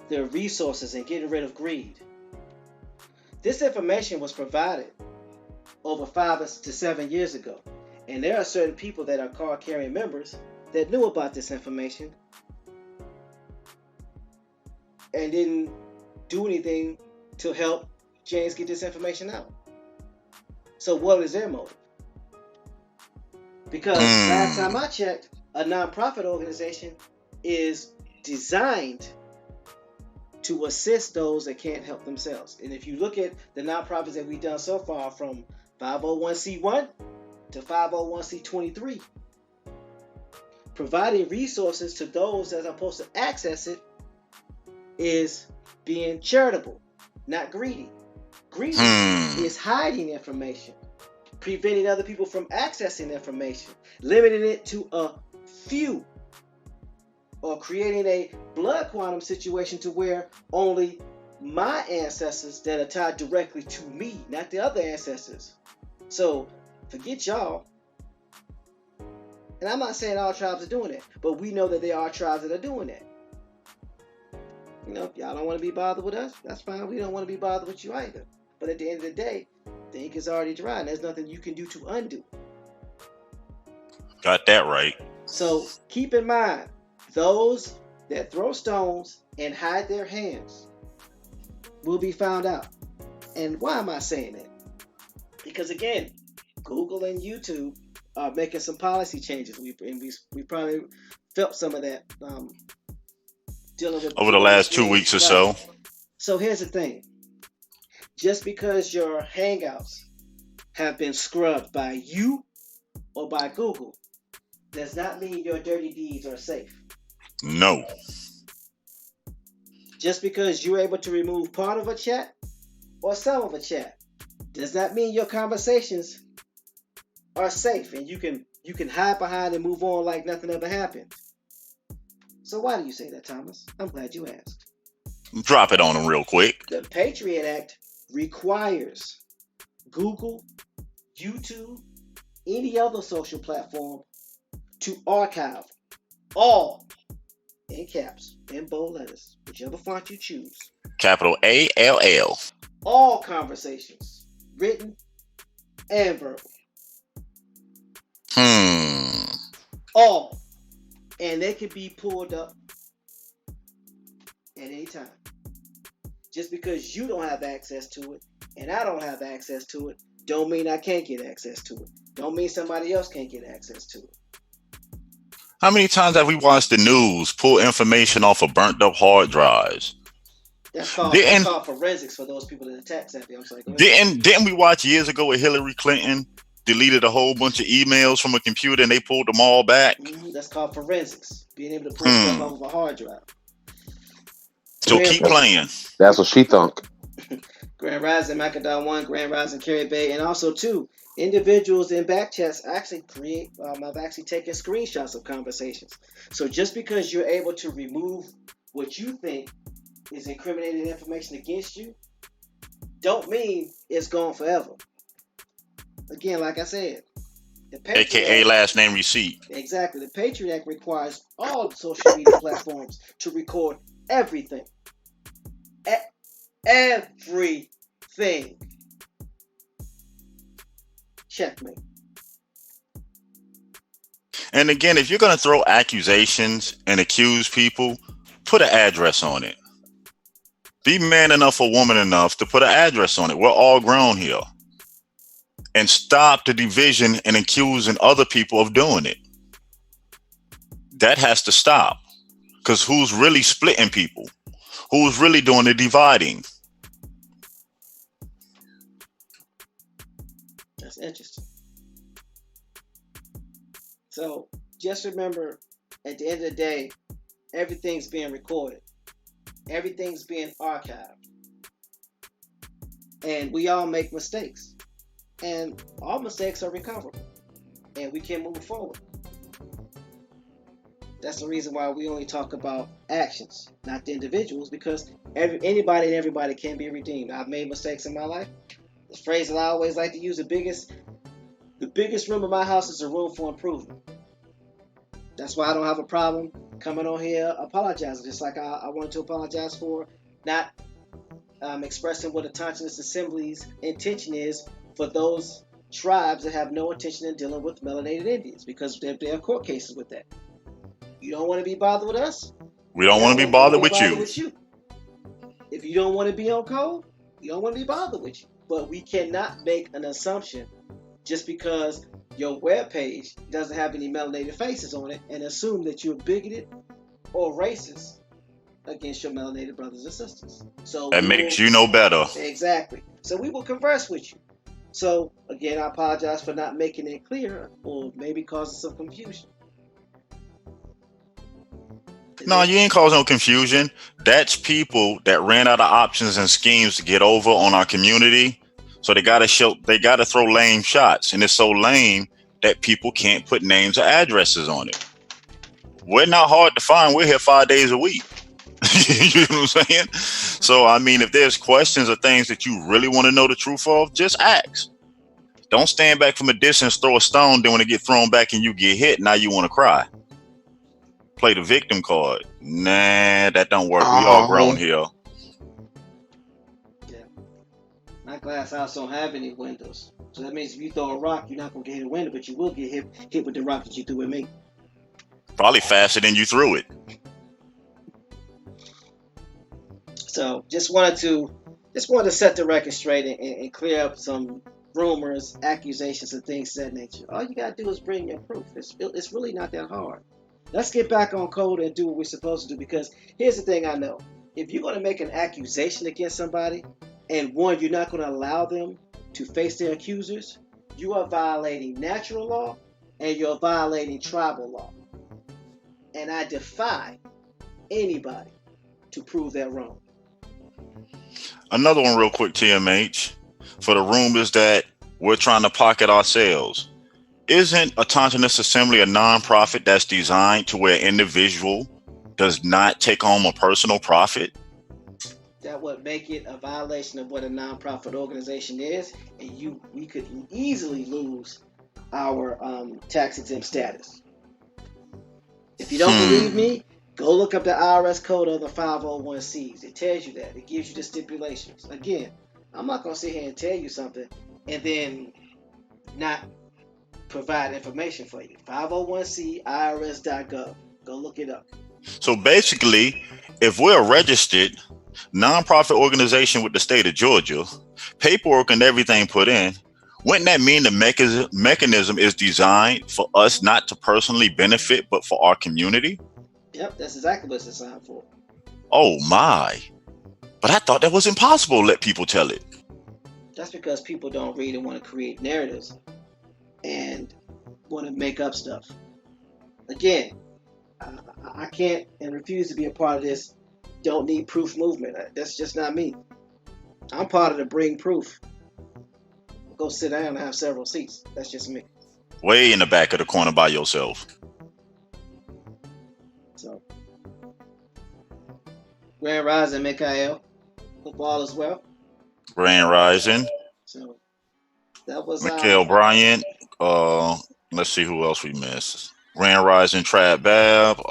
S1: the resources and getting rid of greed. This information was provided over 5 to 7 years ago. And there are certain people that are card-carrying members that knew about this information and didn't do anything to help James get this information out. So what is their motive? Because last time I checked, a nonprofit organization is designed to assist those that can't help themselves. And if you look at the nonprofits that we've done so far, from 501c1 to 501c23, providing resources to those that are supposed to access it is being charitable, not greedy. Greedy is hiding information, preventing other people from accessing information, limiting it to a few, or creating a blood quantum situation to where only my ancestors that are tied directly to me, not the other ancestors. So forget y'all. And I'm not saying all tribes are doing it, but we know that there are tribes that are doing that. You know, if y'all don't want to be bothered with us, that's fine. We don't want to be bothered with you either. But at the end of the day, the ink is already dry, and there's nothing you can do to undo.
S7: Got that right.
S1: So keep in mind, those that throw stones and hide their hands will be found out. And why am I saying that? Because again, Google and YouTube are making some policy changes. We probably felt some of that dealing with
S7: Over the
S1: people on the
S7: last 2
S1: screen.
S7: weeks or
S1: Right.
S7: so.
S1: So here's the thing: just because your Hangouts have been scrubbed by you or by Google does not mean your dirty deeds are safe.
S7: No.
S1: Just because you're able to remove part of a chat or some of a chat does not mean your conversations are safe and you can hide behind and move on like nothing ever happened. So why do you say that, Thomas? I'm glad you asked.
S7: Drop it on them real quick.
S1: The Patriot Act requires Google, YouTube, any other social platform to archive all, in caps, in bold letters, whichever font you choose,
S7: Capital ALL.
S1: all conversations, written and verbal. All. And they can be pulled up at any time. Just because you don't have access to it and I don't have access to it, don't mean I can't get access to it. Don't mean somebody else can't get access to it.
S7: How many times have we watched the news pull information off of burnt up hard drives?
S1: That's called forensics for those people that attack Tax-exempt. I'm sorry.
S7: Didn't we watch years ago with Hillary Clinton deleted a whole bunch of emails from a computer and they pulled them all back?
S1: That's called forensics. Being able to pull stuff off of a hard drive.
S7: So keep playing.
S3: That's what she thunk.
S1: Grand Rising Macadam 1, Grand Rising Carrie Bay, and also 2, individuals in back chats actually create, I've actually taken screenshots of conversations. So just because you're able to remove what you think is incriminating information against you, don't mean it's gone forever. Again, like I said, the
S7: AKA
S1: Act,
S7: last name receipt.
S1: Exactly. The Patriot Act requires all social media platforms to record everything. Everything. Checkmate.
S7: And again, if you're going to throw accusations and accuse people, put an address on it. Be man enough or woman enough to put an address on it. We're all grown here. And stop the division and accusing other people of doing it. That has to stop. Because who's really splitting people? Who's really doing the dividing?
S1: That's interesting. So just remember, at the end of the day, everything's being recorded. Everything's being archived. And we all make mistakes. And all mistakes are recoverable. And we can move forward. That's the reason why we only talk about actions, not the individuals, because anybody and everybody can be redeemed. I've made mistakes in my life. The phrase that I always like to use, the biggest room in my house is a room for improvement. That's why I don't have a problem coming on here apologizing, just like I wanted to apologize for not expressing what the Tontonist Assembly's intention is for those tribes that have no intention in dealing with melanated Indians, because there are court cases with that. You don't want to be bothered with us?
S7: We don't want to be bothered with you.
S1: If you don't want to be on code, you don't want to be bothered with you. But we cannot make an assumption just because your webpage doesn't have any melanated faces on it and assume that you're bigoted or racist against your melanated brothers and sisters. So
S7: that makes you no better.
S1: Exactly. So we will converse with you. So again, I apologize for not making it clear or maybe causing some confusion.
S7: No, you ain't causing no confusion. That's people that ran out of options and schemes to get over on our community. So they gotta throw lame shots. And it's so lame that people can't put names or addresses on it. We're not hard to find. We're here 5 days a week. You know what I'm saying? So, I mean, if there's questions or things that you really want to know the truth of, just ask. Don't stand back from a distance, throw a stone, then when it get thrown back and you get hit, now you want to cry. Play the victim card. Nah, that don't work. We all grown here.
S1: Yeah. My glass house don't have any windows. So that means if you throw a rock, you're not going to get hit a window, but you will get hit with the rock that you threw at me.
S7: Probably faster than you threw it.
S1: So just wanted to set the record straight and clear up some rumors, accusations, and things of that nature. All you gotta do is bring your proof. It's really not that hard. Let's get back on code and do what we're supposed to do, because here's the thing I know. If you're going to make an accusation against somebody, and one, you're not going to allow them to face their accusers, you are violating natural law and you're violating tribal law. And I defy anybody to prove that wrong.
S7: Another one real quick, TMH. For the rumors that we're trying to pocket ourselves. Isn't Autonomous Assembly a nonprofit that's designed to where individual does not take home a personal profit?
S1: That would make it a violation of what a nonprofit organization is, and we could easily lose our tax-exempt status. If you don't believe me, go look up the IRS code of the 501Cs. It tells you that. It gives you the stipulations. Again, I'm not going to sit here and tell you something and then not provide information for you. 501c irs.gov. Go look it up.
S7: So basically, if we're a registered nonprofit organization with the state of Georgia, paperwork and everything put in, wouldn't that mean the mechanism is designed for us not to personally benefit, but for our community?
S1: Yep, that's exactly what it's designed for.
S7: Oh my. But I thought that was impossible to let people tell it.
S1: That's because people don't read and want to create narratives and want to make up stuff. Again, I can't and refuse to be a part of this don't need proof movement. That's just not me. I'm part of the bring proof. Go sit down and have several seats. That's just me.
S7: Way in the back of the corner by yourself.
S1: So, Grand Rising, Mikhail. Hope all is well.
S7: Grand Rising.
S1: So, that was
S7: Mikhail Bryant. Let's see who else we missed. Grand Rising Trad Bab.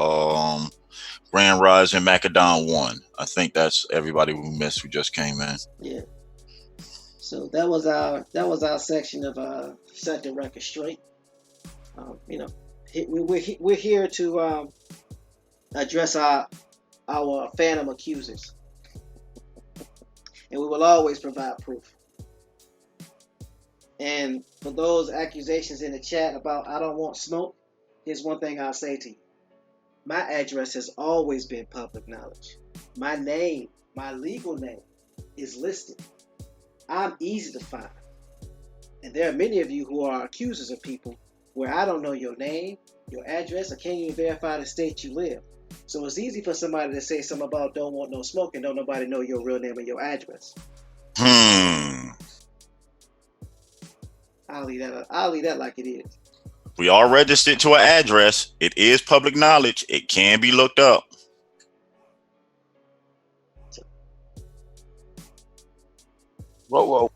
S7: Grand Rising Macadon 1. I think that's everybody we missed who just came in.
S1: Yeah. So that was our section of set the record straight. We're here to address our phantom accusers, and we will always provide proof. And for those accusations in the chat about I don't want smoke, here's one thing I'll say to you. My address has always been public knowledge. My name, my legal name, is listed. I'm easy to find. And there are many of you who are accusers of people where I don't know your name, your address, or can't even verify the state you live. So it's easy for somebody to say something about don't want no smoke and don't nobody know your real name or your address. I'll leave that like it is.
S7: We are registered to an address. It is public knowledge. It can be looked up.
S6: Whoa.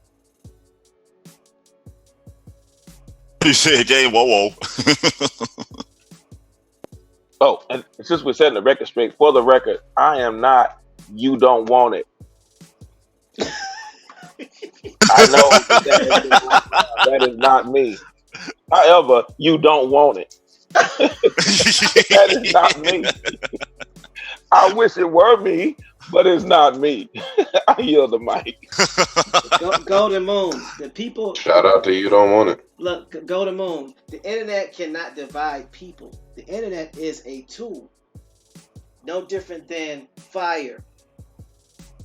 S7: You said, Jay, whoa.
S6: Oh, and since we're setting the record straight, for the record, I am not you don't want it. I know that is not me. However, you don't want it. That is not me. I wish it were me, but it's not me. I yield the mic.
S1: Golden Moon. The people.
S3: Shout out to you don't want it.
S1: Look, Golden Moon. The internet cannot divide people. The internet is a tool. No different than fire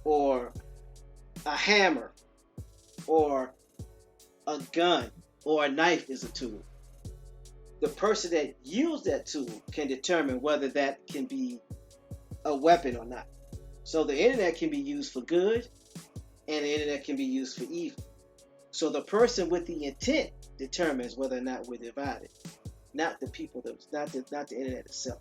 S1: or a hammer or a gun or a knife is a tool. The person that used that tool can determine whether that can be a weapon or not. So the internet can be used for good and the internet can be used for evil. So the person with the intent determines whether or not we're divided, not the people, not the internet itself.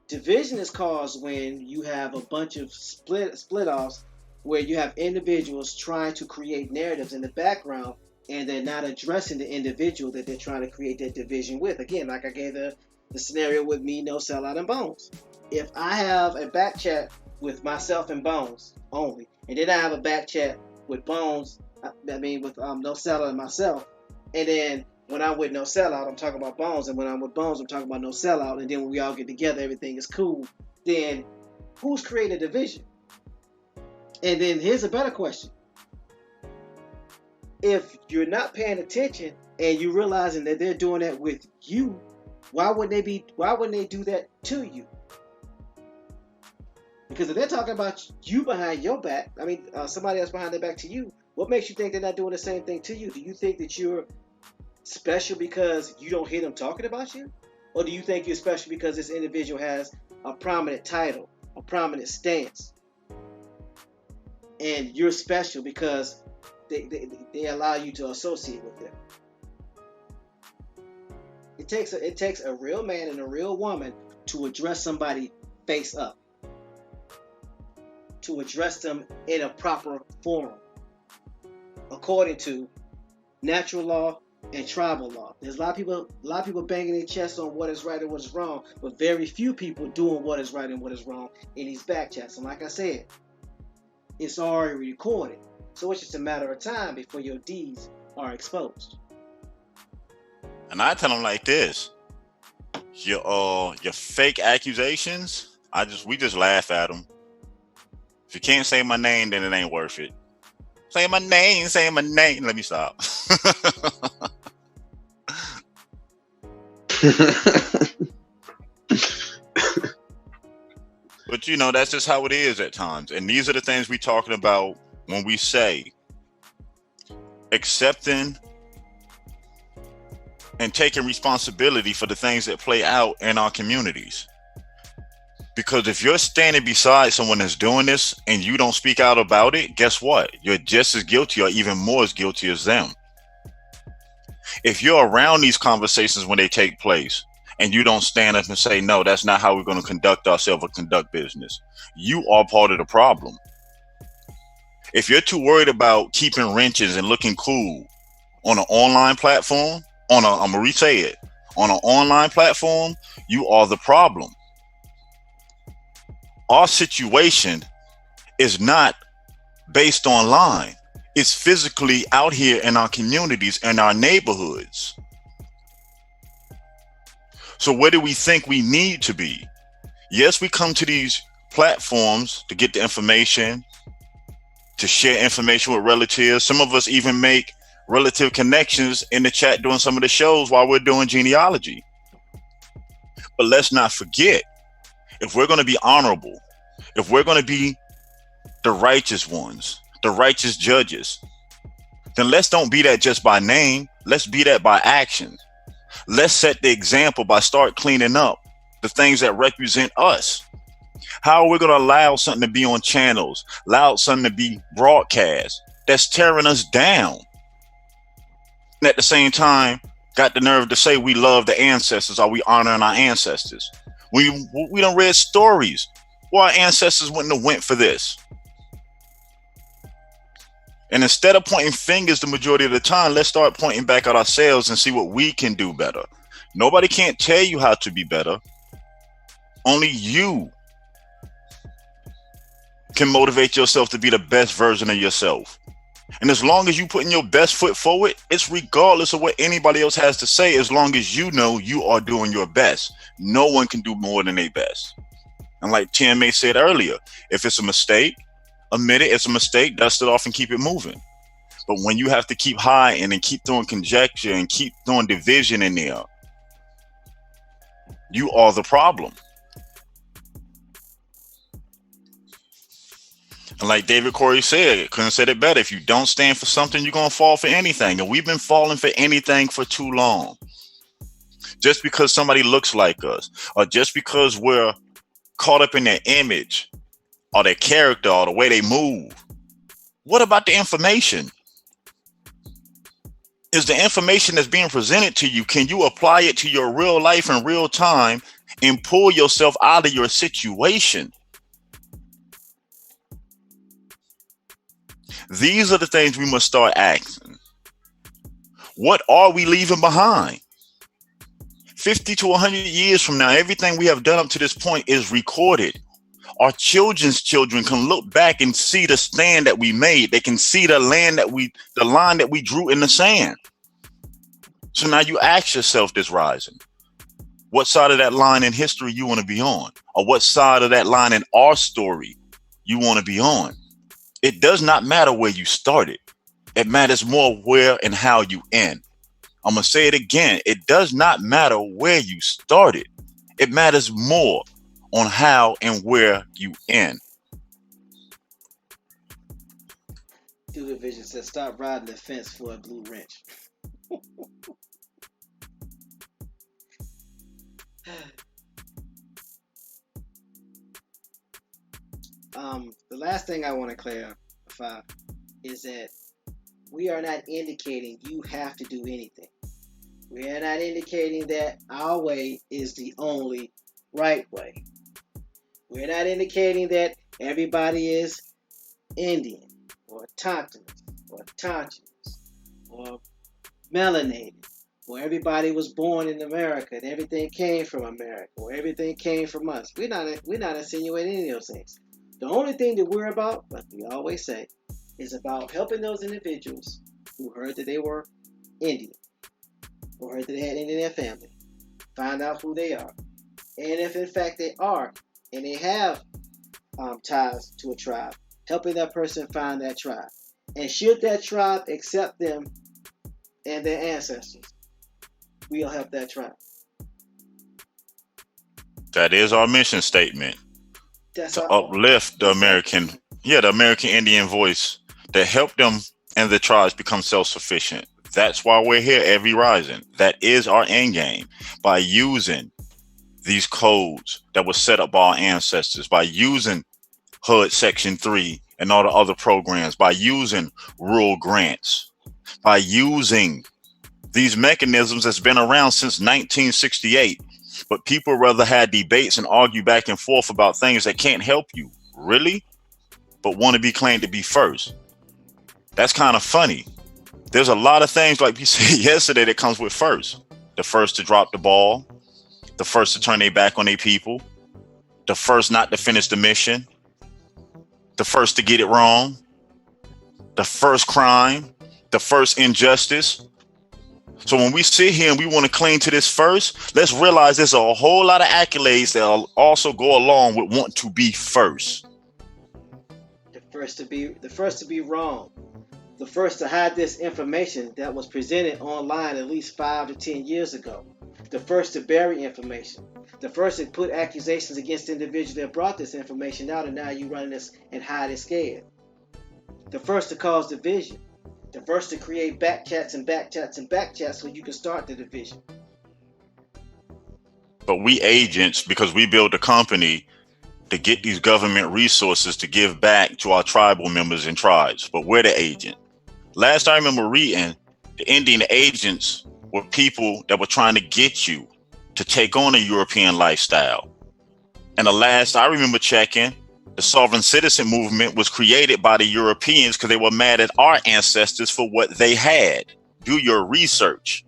S1: Division is caused when you have a bunch of split offs where you have individuals trying to create narratives in the background and they're not addressing the individual that they're trying to create that division with. Again, like I gave the scenario with me, No Sellout, and Bones. If I have a back chat with myself and Bones only, and then I have a back chat with Bones, with No Sellout and myself, and then when I'm with No Sellout, I'm talking about Bones, and when I'm with Bones, I'm talking about No Sellout, and then when we all get together, everything is cool, then who's creating a division? And then here's a better question. if you're not paying attention and you realizing that they're doing that with you, why wouldn't they do that to you? Because if they're talking about you behind your back, I mean, somebody else behind their back to you, what makes you think they're not doing the same thing to you? Do you think that you're special because you don't hear them talking about you? Or do you think you're special because this individual has a prominent title, a prominent stance, and you're special because they allow you to associate with them? It takes a real man and a real woman to address somebody face up, to address them in a proper forum, according to natural law and tribal law. There's a lot of people banging their chest on what is right and what is wrong, but very few people doing what is right and what is wrong in these back chats. And like I said, it's already recorded, so it's just a matter of time before your deeds are exposed.
S7: And I tell them like this: your fake accusations, we just laugh at them. If you can't say my name, then it ain't worth it. Say my name. Let me stop. But that's just how it is at times. And these are the things we're talking about when we say accepting and taking responsibility for the things that play out in our communities. Because if you're standing beside someone that's doing this and you don't speak out about it, guess what? You're just as guilty or even more as guilty as them. If you're around these conversations when they take place and you don't stand up and say, no, that's not how we're going to conduct ourselves or conduct business, you are part of the problem. If you're too worried about keeping wrenches and looking cool on an online platform, I'm going to re-say it, on an online platform, you are the problem. Our situation is not based online. It's physically out here in our communities and our neighborhoods. So where do we think we need to be? Yes, we come to these platforms to get the information, to share information with relatives. Some of us even make relative connections in the chat doing some of the shows while we're doing genealogy. But let's not forget, if we're going to be honorable, if we're going to be the righteous ones, the righteous judges, then let's don't be that just by name. Let's be that by action. Let's set the example by start cleaning up the things that represent us. How are we going to allow something to be on channels, allow something to be broadcast that's tearing us down? And at the same time, got the nerve to say we love the ancestors. Are we honoring our ancestors? We done read stories where our ancestors wouldn't have went for this. And instead of pointing fingers the majority of the time, let's start pointing back at ourselves and see what we can do better. Nobody can't tell you how to be better. Only you can motivate yourself to be the best version of yourself. And as long as you putting your best foot forward, it's regardless of what anybody else has to say, as long as you know you are doing your best. No one can do more than their best. And like TMA said earlier, if it's a mistake, admit it, it's a mistake, dust it off and keep it moving. But when you have to keep hiding and keep throwing conjecture and keep throwing division in there, you are the problem. And like David Corey said, couldn't have said it better. If you don't stand for something, you're going to fall for anything. And we've been falling for anything for too long. Just because somebody looks like us, or just because we're caught up in their image or their character or the way they move. What about the information? Is the information that's being presented to you, can you apply it to your real life in real time and pull yourself out of your situation? These are the things we must start asking. What are we leaving behind? 50 to 100 years from now, everything we have done up to this point is recorded. Our children's children can look back and see the stand that we made. They can see the line that we drew in the sand. So now you ask yourself this rising, what side of that line in history you want to be on? Or what side of that line in our story you want to be on? It does not matter where you started. It matters more where and how you end. I'm going to say it again. It does not matter where you started. It matters more on how and where you end.
S1: Due Division says, stop riding the fence for a blue wrench. The last thing I want to clarify is that we are not indicating you have to do anything. We are not indicating that our way is the only right way. We're not indicating that everybody is Indian or Tontonese or Tontonese or melanated, or everybody was born in America and everything came from America, or everything came from us. We're not insinuating any of those things. The only thing that we're about, like we always say, is about helping those individuals who heard that they were Indian, or heard that they had Indian in their family, find out who they are. And if in fact they are, and they have ties to a tribe, helping that person find that tribe. And should that tribe accept them and their ancestors, we'll help that tribe.
S7: That is our mission statement.
S1: That's
S7: to uplift the American Indian voice, to help them and the tribes become self-sufficient. That's why we're here every rising. That is our end game. By using these codes that were set up by our ancestors, by using HUD Section 3 and all the other programs, by using rural grants, by using these mechanisms that's been around since 1968. But people rather have debates and argue back and forth about things that can't help you, really, but want to be claimed to be first. That's kind of funny. There's a lot of things, like we said yesterday, that comes with first. The first to drop the ball, the first to turn their back on their people, the first not to finish the mission, the first to get it wrong, the first crime, the first injustice. So when we sit here and we want to cling to this first, let's realize there's a whole lot of accolades that also go along with want to be first.
S1: The first to be wrong. The first to hide this information that was presented online at least 5 to 10 years ago. The first to bury information. The first to put accusations against individuals that brought this information out, and now you running this and hide it scared. The first to cause division. The first to create back chats and back chats and back chats so you can start the division.
S7: But we agents, because we build a company to get these government resources to give back to our tribal members and tribes. But we're the agent. Last I remember reading, the Indian agents were people that were trying to get you to take on a European lifestyle. And the last I remember checking, the sovereign citizen movement was created by the Europeans because they were mad at our ancestors for what they had. Do your research.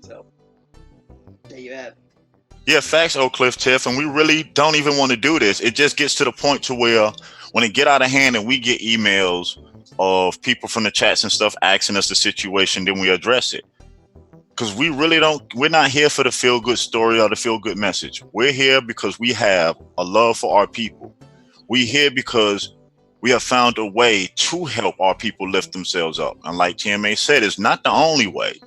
S1: So, there you have it.
S7: Yeah, facts, Oak Cliff Tiff, and we really don't even want to do this. It just gets to the point to where when it get out of hand and we get emails of people from the chats and stuff asking us the situation, then we address it. Because we're not here for the feel-good story or the feel-good message. We're here because we have a love for our people. We're here because we have found a way to help our people lift themselves up. And like TMA said, it's not the only way.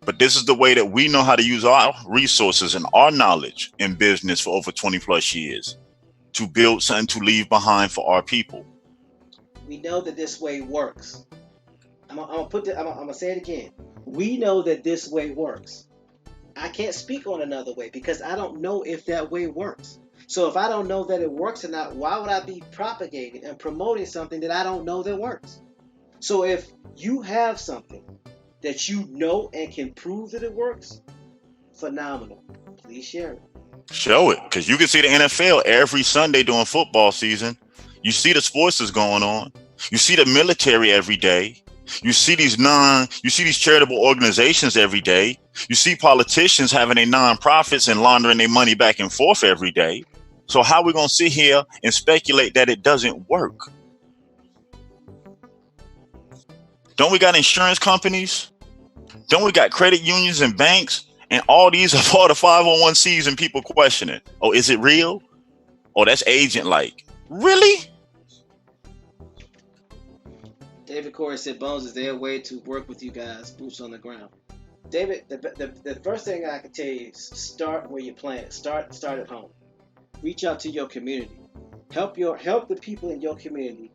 S7: But this is the way that we know how to use our resources and our knowledge in business for over 20 plus years to build something to leave behind for our people.
S1: We know that this way works. I'm gonna say it again. We know that this way works. I can't speak on another way because I don't know if that way works. So if I don't know that it works or not, why would I be propagating and promoting something that I don't know that works? So if you have something that you know and can prove that it works, phenomenal. Please share it.
S7: Show it, because you can see the NFL every Sunday during football season. You see the sports that's going on. You see the military every day. You see these charitable organizations every day. You see politicians having their non-profits and laundering their money back and forth every day. So how are we going to sit here and speculate that it doesn't work? Don't we got insurance companies? Don't we got credit unions and banks And all these are part of 501Cs and people question it. Oh, is it real? Oh, that's agent like. Really?
S1: David Corey said, Bones, is there a way to work with you guys, boots on the ground? David, the first thing I can tell you is start where you plan. Start at home. Reach out to your community. Help the people in your community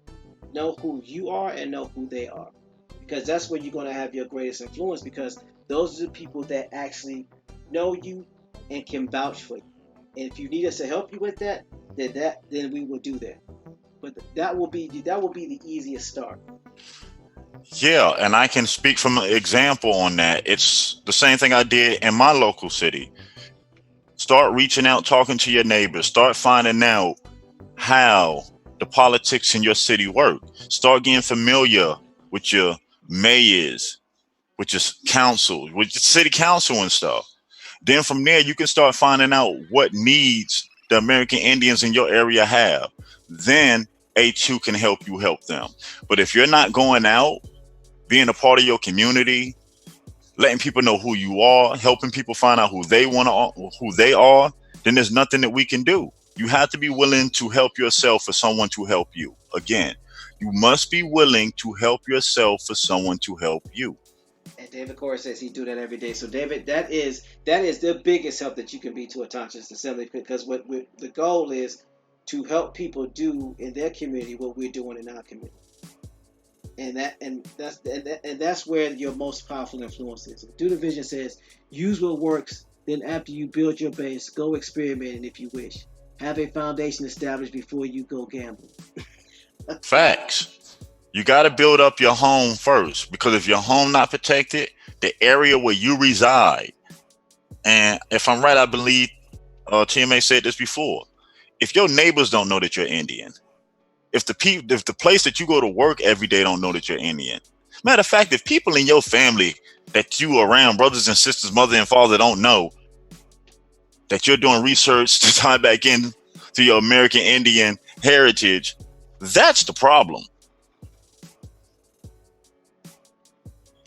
S1: know who you are and know who they are, because that's where you're going to have your greatest influence, because those are the people that actually know you and can vouch for you. And if you need us to help you with that, then we will do that. But that will be the easiest start.
S7: Yeah, and I can speak from an example on that. It's the same thing I did in my local city. Start reaching out, talking to your neighbors. Start finding out how the politics in your city work. Start getting familiar with your mayors, with your council, with your city council and stuff. Then from there, you can start finding out what needs the American Indians in your area have. Then A2 can help you help them. But if you're not going out, being a part of your community, letting people know who you are, helping people find out who they are, then there's nothing that we can do. You have to be willing to help yourself for someone to help you. Again, you must be willing to help yourself for someone to help you.
S1: And David Corey says he do that every day. So David, that is the biggest help that you can be to a Conscious Assembly, because what the goal is to help people do in their community what we're doing in our community. And that's where your most powerful influence is. Do the Vision says, use what works. Then after you build your base, go experimenting if you wish. Have a foundation established before you go gambling.
S7: Facts. You got to build up your home first, because if your home not protected, the area where you reside, and if I'm right, I believe TMA said this before. If your neighbors don't know that you're Indian, if the place that you go to work every day don't know that you're Indian, matter of fact, if people in your family that you around, brothers and sisters, mother and father, don't know that you're doing research to tie back in to your American Indian heritage, that's the problem.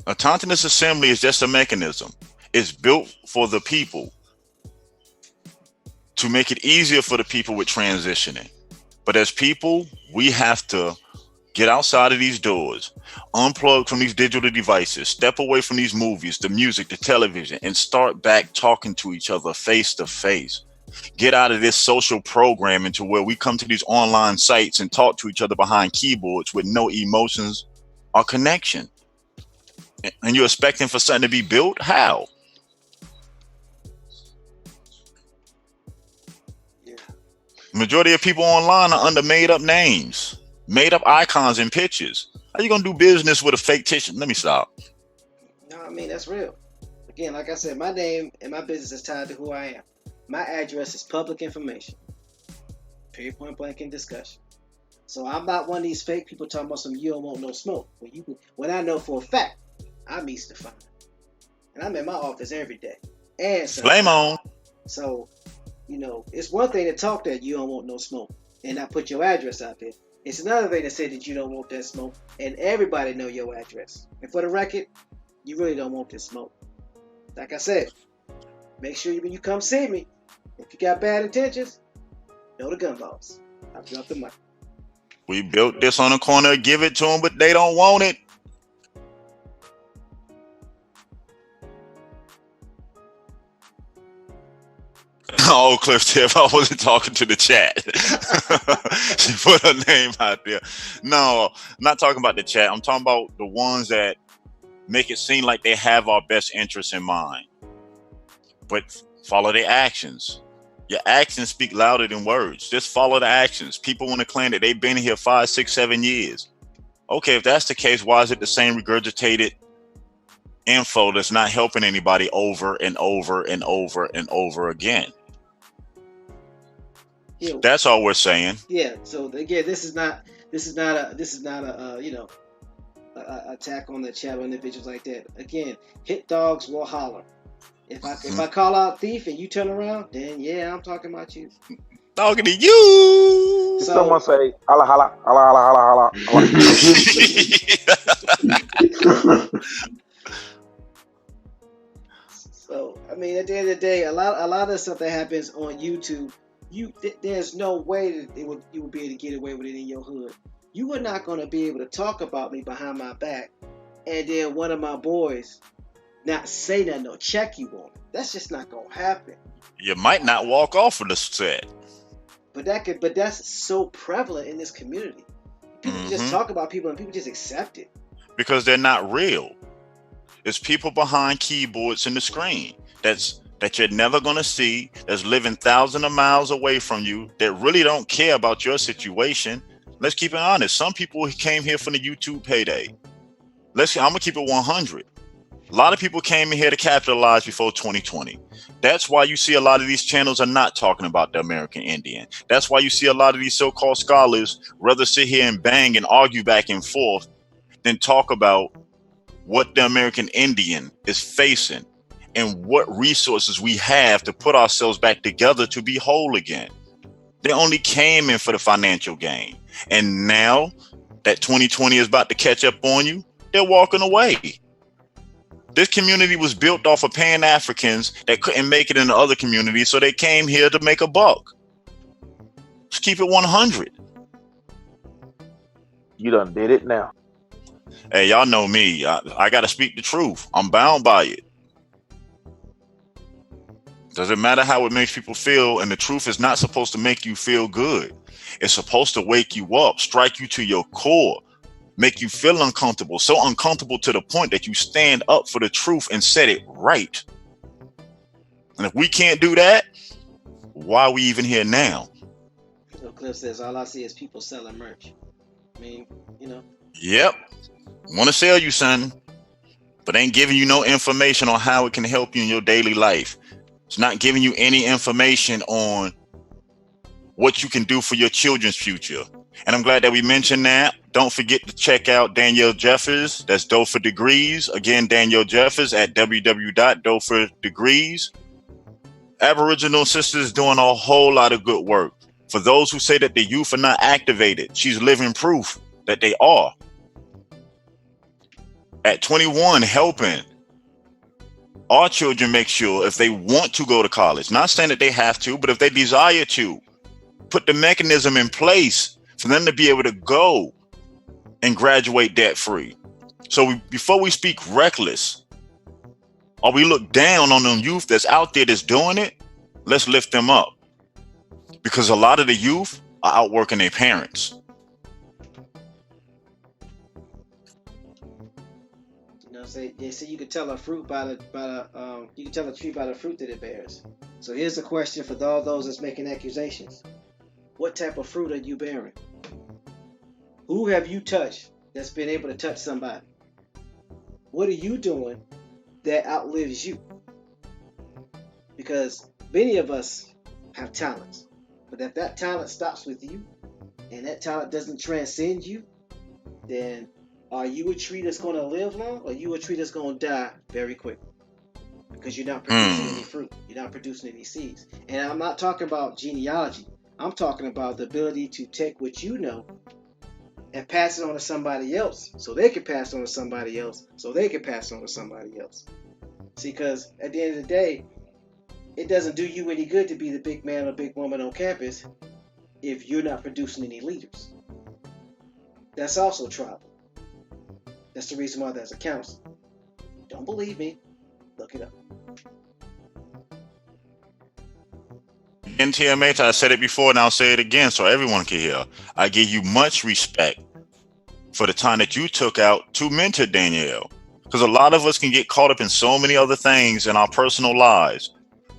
S7: A Continental Assembly is just a mechanism. It's built for the people to make it easier for the people with transitioning. But as people, we have to get outside of these doors, unplug from these digital devices, step away from these movies, the music, the television, and start back talking to each other face to face. Get out of this social programming to where we come to these online sites and talk to each other behind keyboards with no emotions or connection. And you're expecting for something to be built? How? Majority of people online are under made up names, made up icons and pictures. How you gonna do business with a fake tissue? Let me stop.
S1: No, I mean, that's real. Again, like I said, my name and my business is tied to who I am. My address is public information. Period, point blank in discussion. So I'm not one of these fake people talking about some you don't want no smoke. When I know for a fact, I'm East Defined. And I'm in my office every day. And so,
S7: Flame on.
S1: So, it's one thing to talk that you don't want no smoke and not put your address out there. It's another thing to say that you don't want that smoke and everybody know your address. And for the record, you really don't want this smoke. Like I said, make sure when you come see me, if you got bad intentions, know the gun laws. I'll drop the mic.
S7: We built this on the corner, give it to them, but they don't want it. Oh, Cliff Tip, I wasn't talking to the chat. She put her name out there. No, I'm not talking about the chat. I'm talking about the ones that make it seem like they have our best interests in mind, but follow their actions. Your actions speak louder than words. Just follow the actions. People want to claim that they've been here 5, 6, 7 years. Okay, if that's the case, why is it the same regurgitated info that's not helping anybody over and over and over and over again?
S1: Yeah.
S7: That's all we're saying.
S1: Yeah. So again, this is not a attack on the chat or individuals like that. Again, hit dogs will holler. If I call out thief and you turn around, then yeah, I'm talking about you.
S7: Talking to you.
S6: Did someone say holla holla holla holla holla holla?
S1: So I mean, at the end of the day, a lot of stuff that happens on YouTube, there's no way that you would be able to get away with it in your hood. You are not going to be able to talk about me behind my back, and then one of my boys not say nothing or check you on it. That's just not going to happen.
S7: You might not walk off of the set.
S1: But that's so prevalent in this community. People just talk about people and people just accept it.
S7: Because they're not real. It's people behind keyboards and the screen that you're never going to see, that's living thousands of miles away from you, that really don't care about your situation. Let's keep it honest. Some people came here for the YouTube payday. I'm going to keep it 100. A lot of people came in here to capitalize before 2020. That's why you see a lot of these channels are not talking about the American Indian. That's why you see a lot of these so-called scholars rather sit here and bang and argue back and forth than talk about what the American Indian is facing and what resources we have to put ourselves back together to be whole again. They only came in for the financial gain. And now that 2020 is about to catch up on you, they're walking away. This community was built off of Pan-Africans that couldn't make it in the other communities, so they came here to make a buck. Let's keep it 100.
S6: You done did it now.
S7: Hey, y'all know me. I got to speak the truth. I'm bound by it. Doesn't matter how it makes people feel, and the truth is not supposed to make you feel good. It's supposed to wake you up, strike you to your core, make you feel uncomfortable, so uncomfortable to the point that you stand up for the truth and set it right. And if we can't do that, why are we even here now?
S1: So Cliff says, all I see is people selling merch. I mean,
S7: Yep. Want to sell you something, but ain't giving you no information on how it can help you in your daily life. It's not giving you any information on what you can do for your children's future. And I'm glad that we mentioned that. Don't forget to check out Danielle Jeffers. That's Doe for Degrees. Again, Danielle Jeffers at www.doefordegrees. Aboriginal sisters doing a whole lot of good work. For those who say that the youth are not activated, she's living proof that they are. At 21, helping our children make sure if they want to go to college, not saying that they have to, but if they desire to, put the mechanism in place for them to be able to go and graduate debt free. So before we speak reckless, or we look down on them youth that's out there that's doing it, let's lift them up. Because a lot of the youth are out working their parents.
S1: They say you can tell a fruit you can tell a tree by the fruit that it bears. So here's a question for all those that's making accusations. What type of fruit are you bearing? Who have you touched that's been able to touch somebody? What are you doing that outlives you? Because many of us have talents, but if that talent stops with you and that talent doesn't transcend you, then are you a tree that's going to live long, or are you a tree that's going to die very quickly? Because you're not producing any fruit. You're not producing any seeds. And I'm not talking about genealogy. I'm talking about the ability to take what you know and pass it on to somebody else, so they can pass it on to somebody else, so they can pass it on to somebody else. See, because at the end of the day, it doesn't do you any good to be the big man or big woman on campus if you're not producing any leaders. That's also tribal. That's the reason why there's a council. Don't believe me? Look it up.
S7: NTMH, I said it before and I'll say it again so everyone can hear. I give you much respect for the time that you took out to mentor Danielle. Because a lot of us can get caught up in so many other things in our personal lives.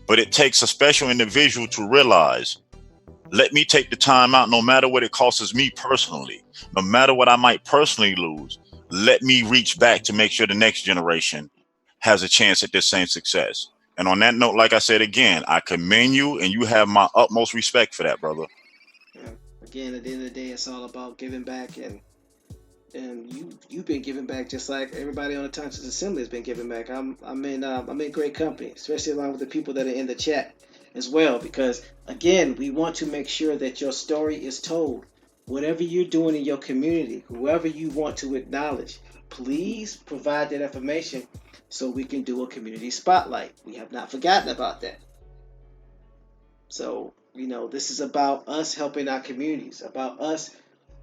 S7: But it takes a special individual to realize, let me take the time out no matter what it costs me personally, no matter what I might personally lose. Let me reach back to make sure the next generation has a chance at this same success. And on that note, like I said again, I commend you and you have my utmost respect for that, brother.
S1: Yeah. Again, at the end of the day, it's all about giving back, and you've been giving back just like everybody on the Conscious Assembly has been giving back. I'm in great company, especially along with the people that are in the chat as well, because again, we want to make sure that your story is told. whatever you're doing in your community, whoever you want to acknowledge, please provide that information so we can do a community spotlight. We have not forgotten about that. So, this is about us helping our communities, about us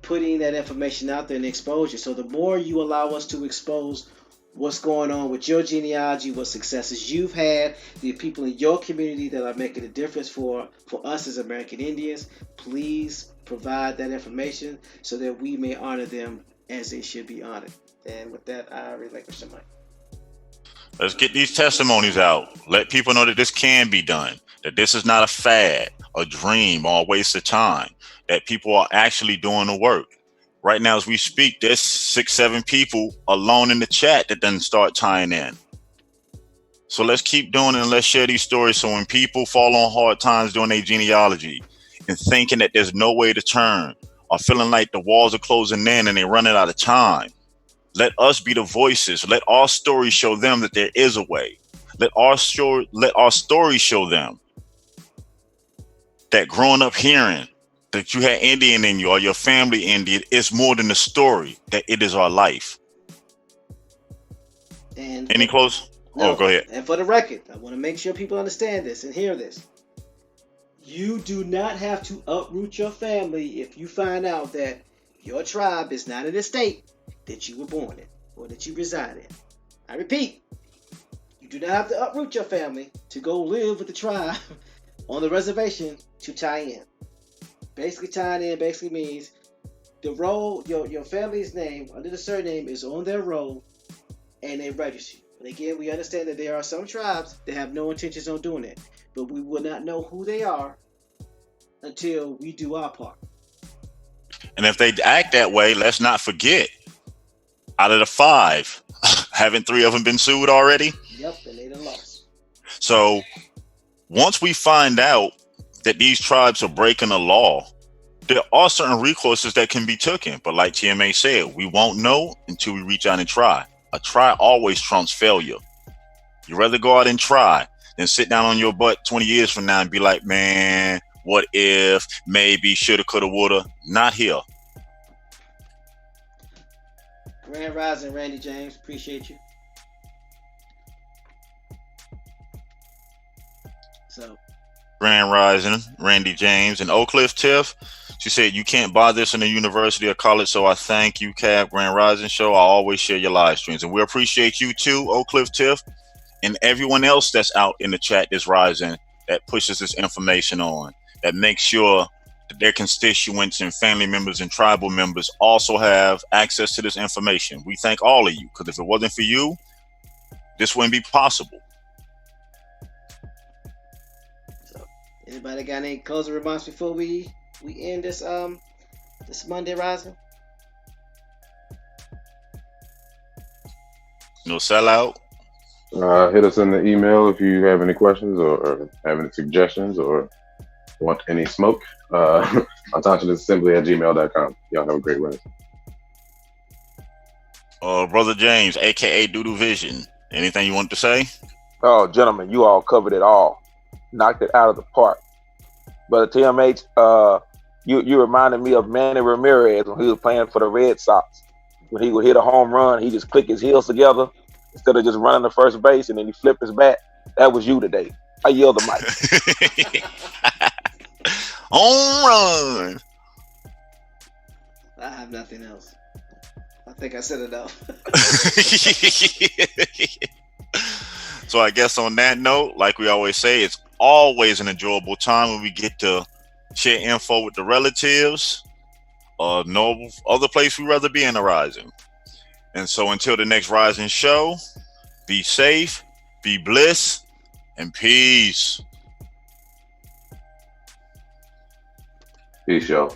S1: putting that information out there and exposure. So the more you allow us to expose what's going on with your genealogy, what successes you've had, the people in your community that are making a difference for us as American Indians, please provide that information so that we may honor them as they should be honored. And with that, I relinquish the mic.
S7: Let's get these testimonies out. Let people know that this can be done, that this is not a fad, a dream, or a waste of time, that people are actually doing the work. Right now, as we speak, there's 6-7 people alone in the chat that then start tying in. So let's keep doing it and let's share these stories so when people fall on hard times doing their genealogy and thinking that there's no way to turn or feeling like the walls are closing in and they're running out of time, let us be the voices. Let our story show them that there is a way. Let our story show them that growing up hearing that you had Indian in you or your family Indian is more than a story, that it is our life.
S1: And
S7: any close?
S1: No,
S7: go ahead.
S1: And for the record, I want to make sure people understand this and hear this. You do not have to uproot your family if you find out that your tribe is not in the state that you were born in or that you reside in. I repeat, you do not have to uproot your family to go live with the tribe on the reservation to tie in. Basically, tying in basically means the roll, your family's name under the surname is on their roll and they register. But again, we understand that there are some tribes that have no intentions on doing it, but we will not know who they are until we do our part.
S7: And if they act that way, let's not forget, out of the 5, haven't 3 of them been sued already?
S1: Yep, and they done lost.
S7: So once we find out that these tribes are breaking the law, there are certain recourses that can be taken. But like TMA said, we won't know until we reach out and try. A try always trumps failure. You'd rather go out and try than sit down on your butt 20 years from now and be like, man, what if, maybe, shoulda, coulda, woulda. Not here.
S1: Grand Rising, Randy James. Appreciate you. So,
S7: Grand Rising, Randy James, and Oak Cliff Tiff. She said, you can't buy this in a university or college, so I thank you, C.A.B. Grand Rising Show. I always share your live streams. And we appreciate you too, Oak Cliff Tiff, and everyone else that's out in the chat this rising that pushes this information on, that makes sure that their constituents and family members and tribal members also have access to this information. We thank all of you, because if it wasn't for you, this wouldn't be possible.
S1: So anybody got any closing remarks before we end this Monday Rising?
S7: No sellout.
S3: Hit us in the email if you have any questions or have any suggestions or want any smoke. Attentionassembly@gmail.com. Y'all have a great rest.
S7: Brother James, aka Doodoo Vision. Anything you want to say?
S6: Oh, gentlemen, you all covered it all. Knocked it out of the park. But TMH, you reminded me of Manny Ramirez when he was playing for the Red Sox. When he would hit a home run, he just click his heels together instead of just running to first base and then he flip his bat. That was you today. I yield the mic.
S7: Home run.
S1: I have nothing else. I think I said enough.
S7: So I guess on that note, like we always say, it's always an enjoyable time when we get to share info with the relatives or no other place we'd rather be in the Rising. And so until the next Rising show, be safe, be bliss, and peace.
S3: Peace, y'all.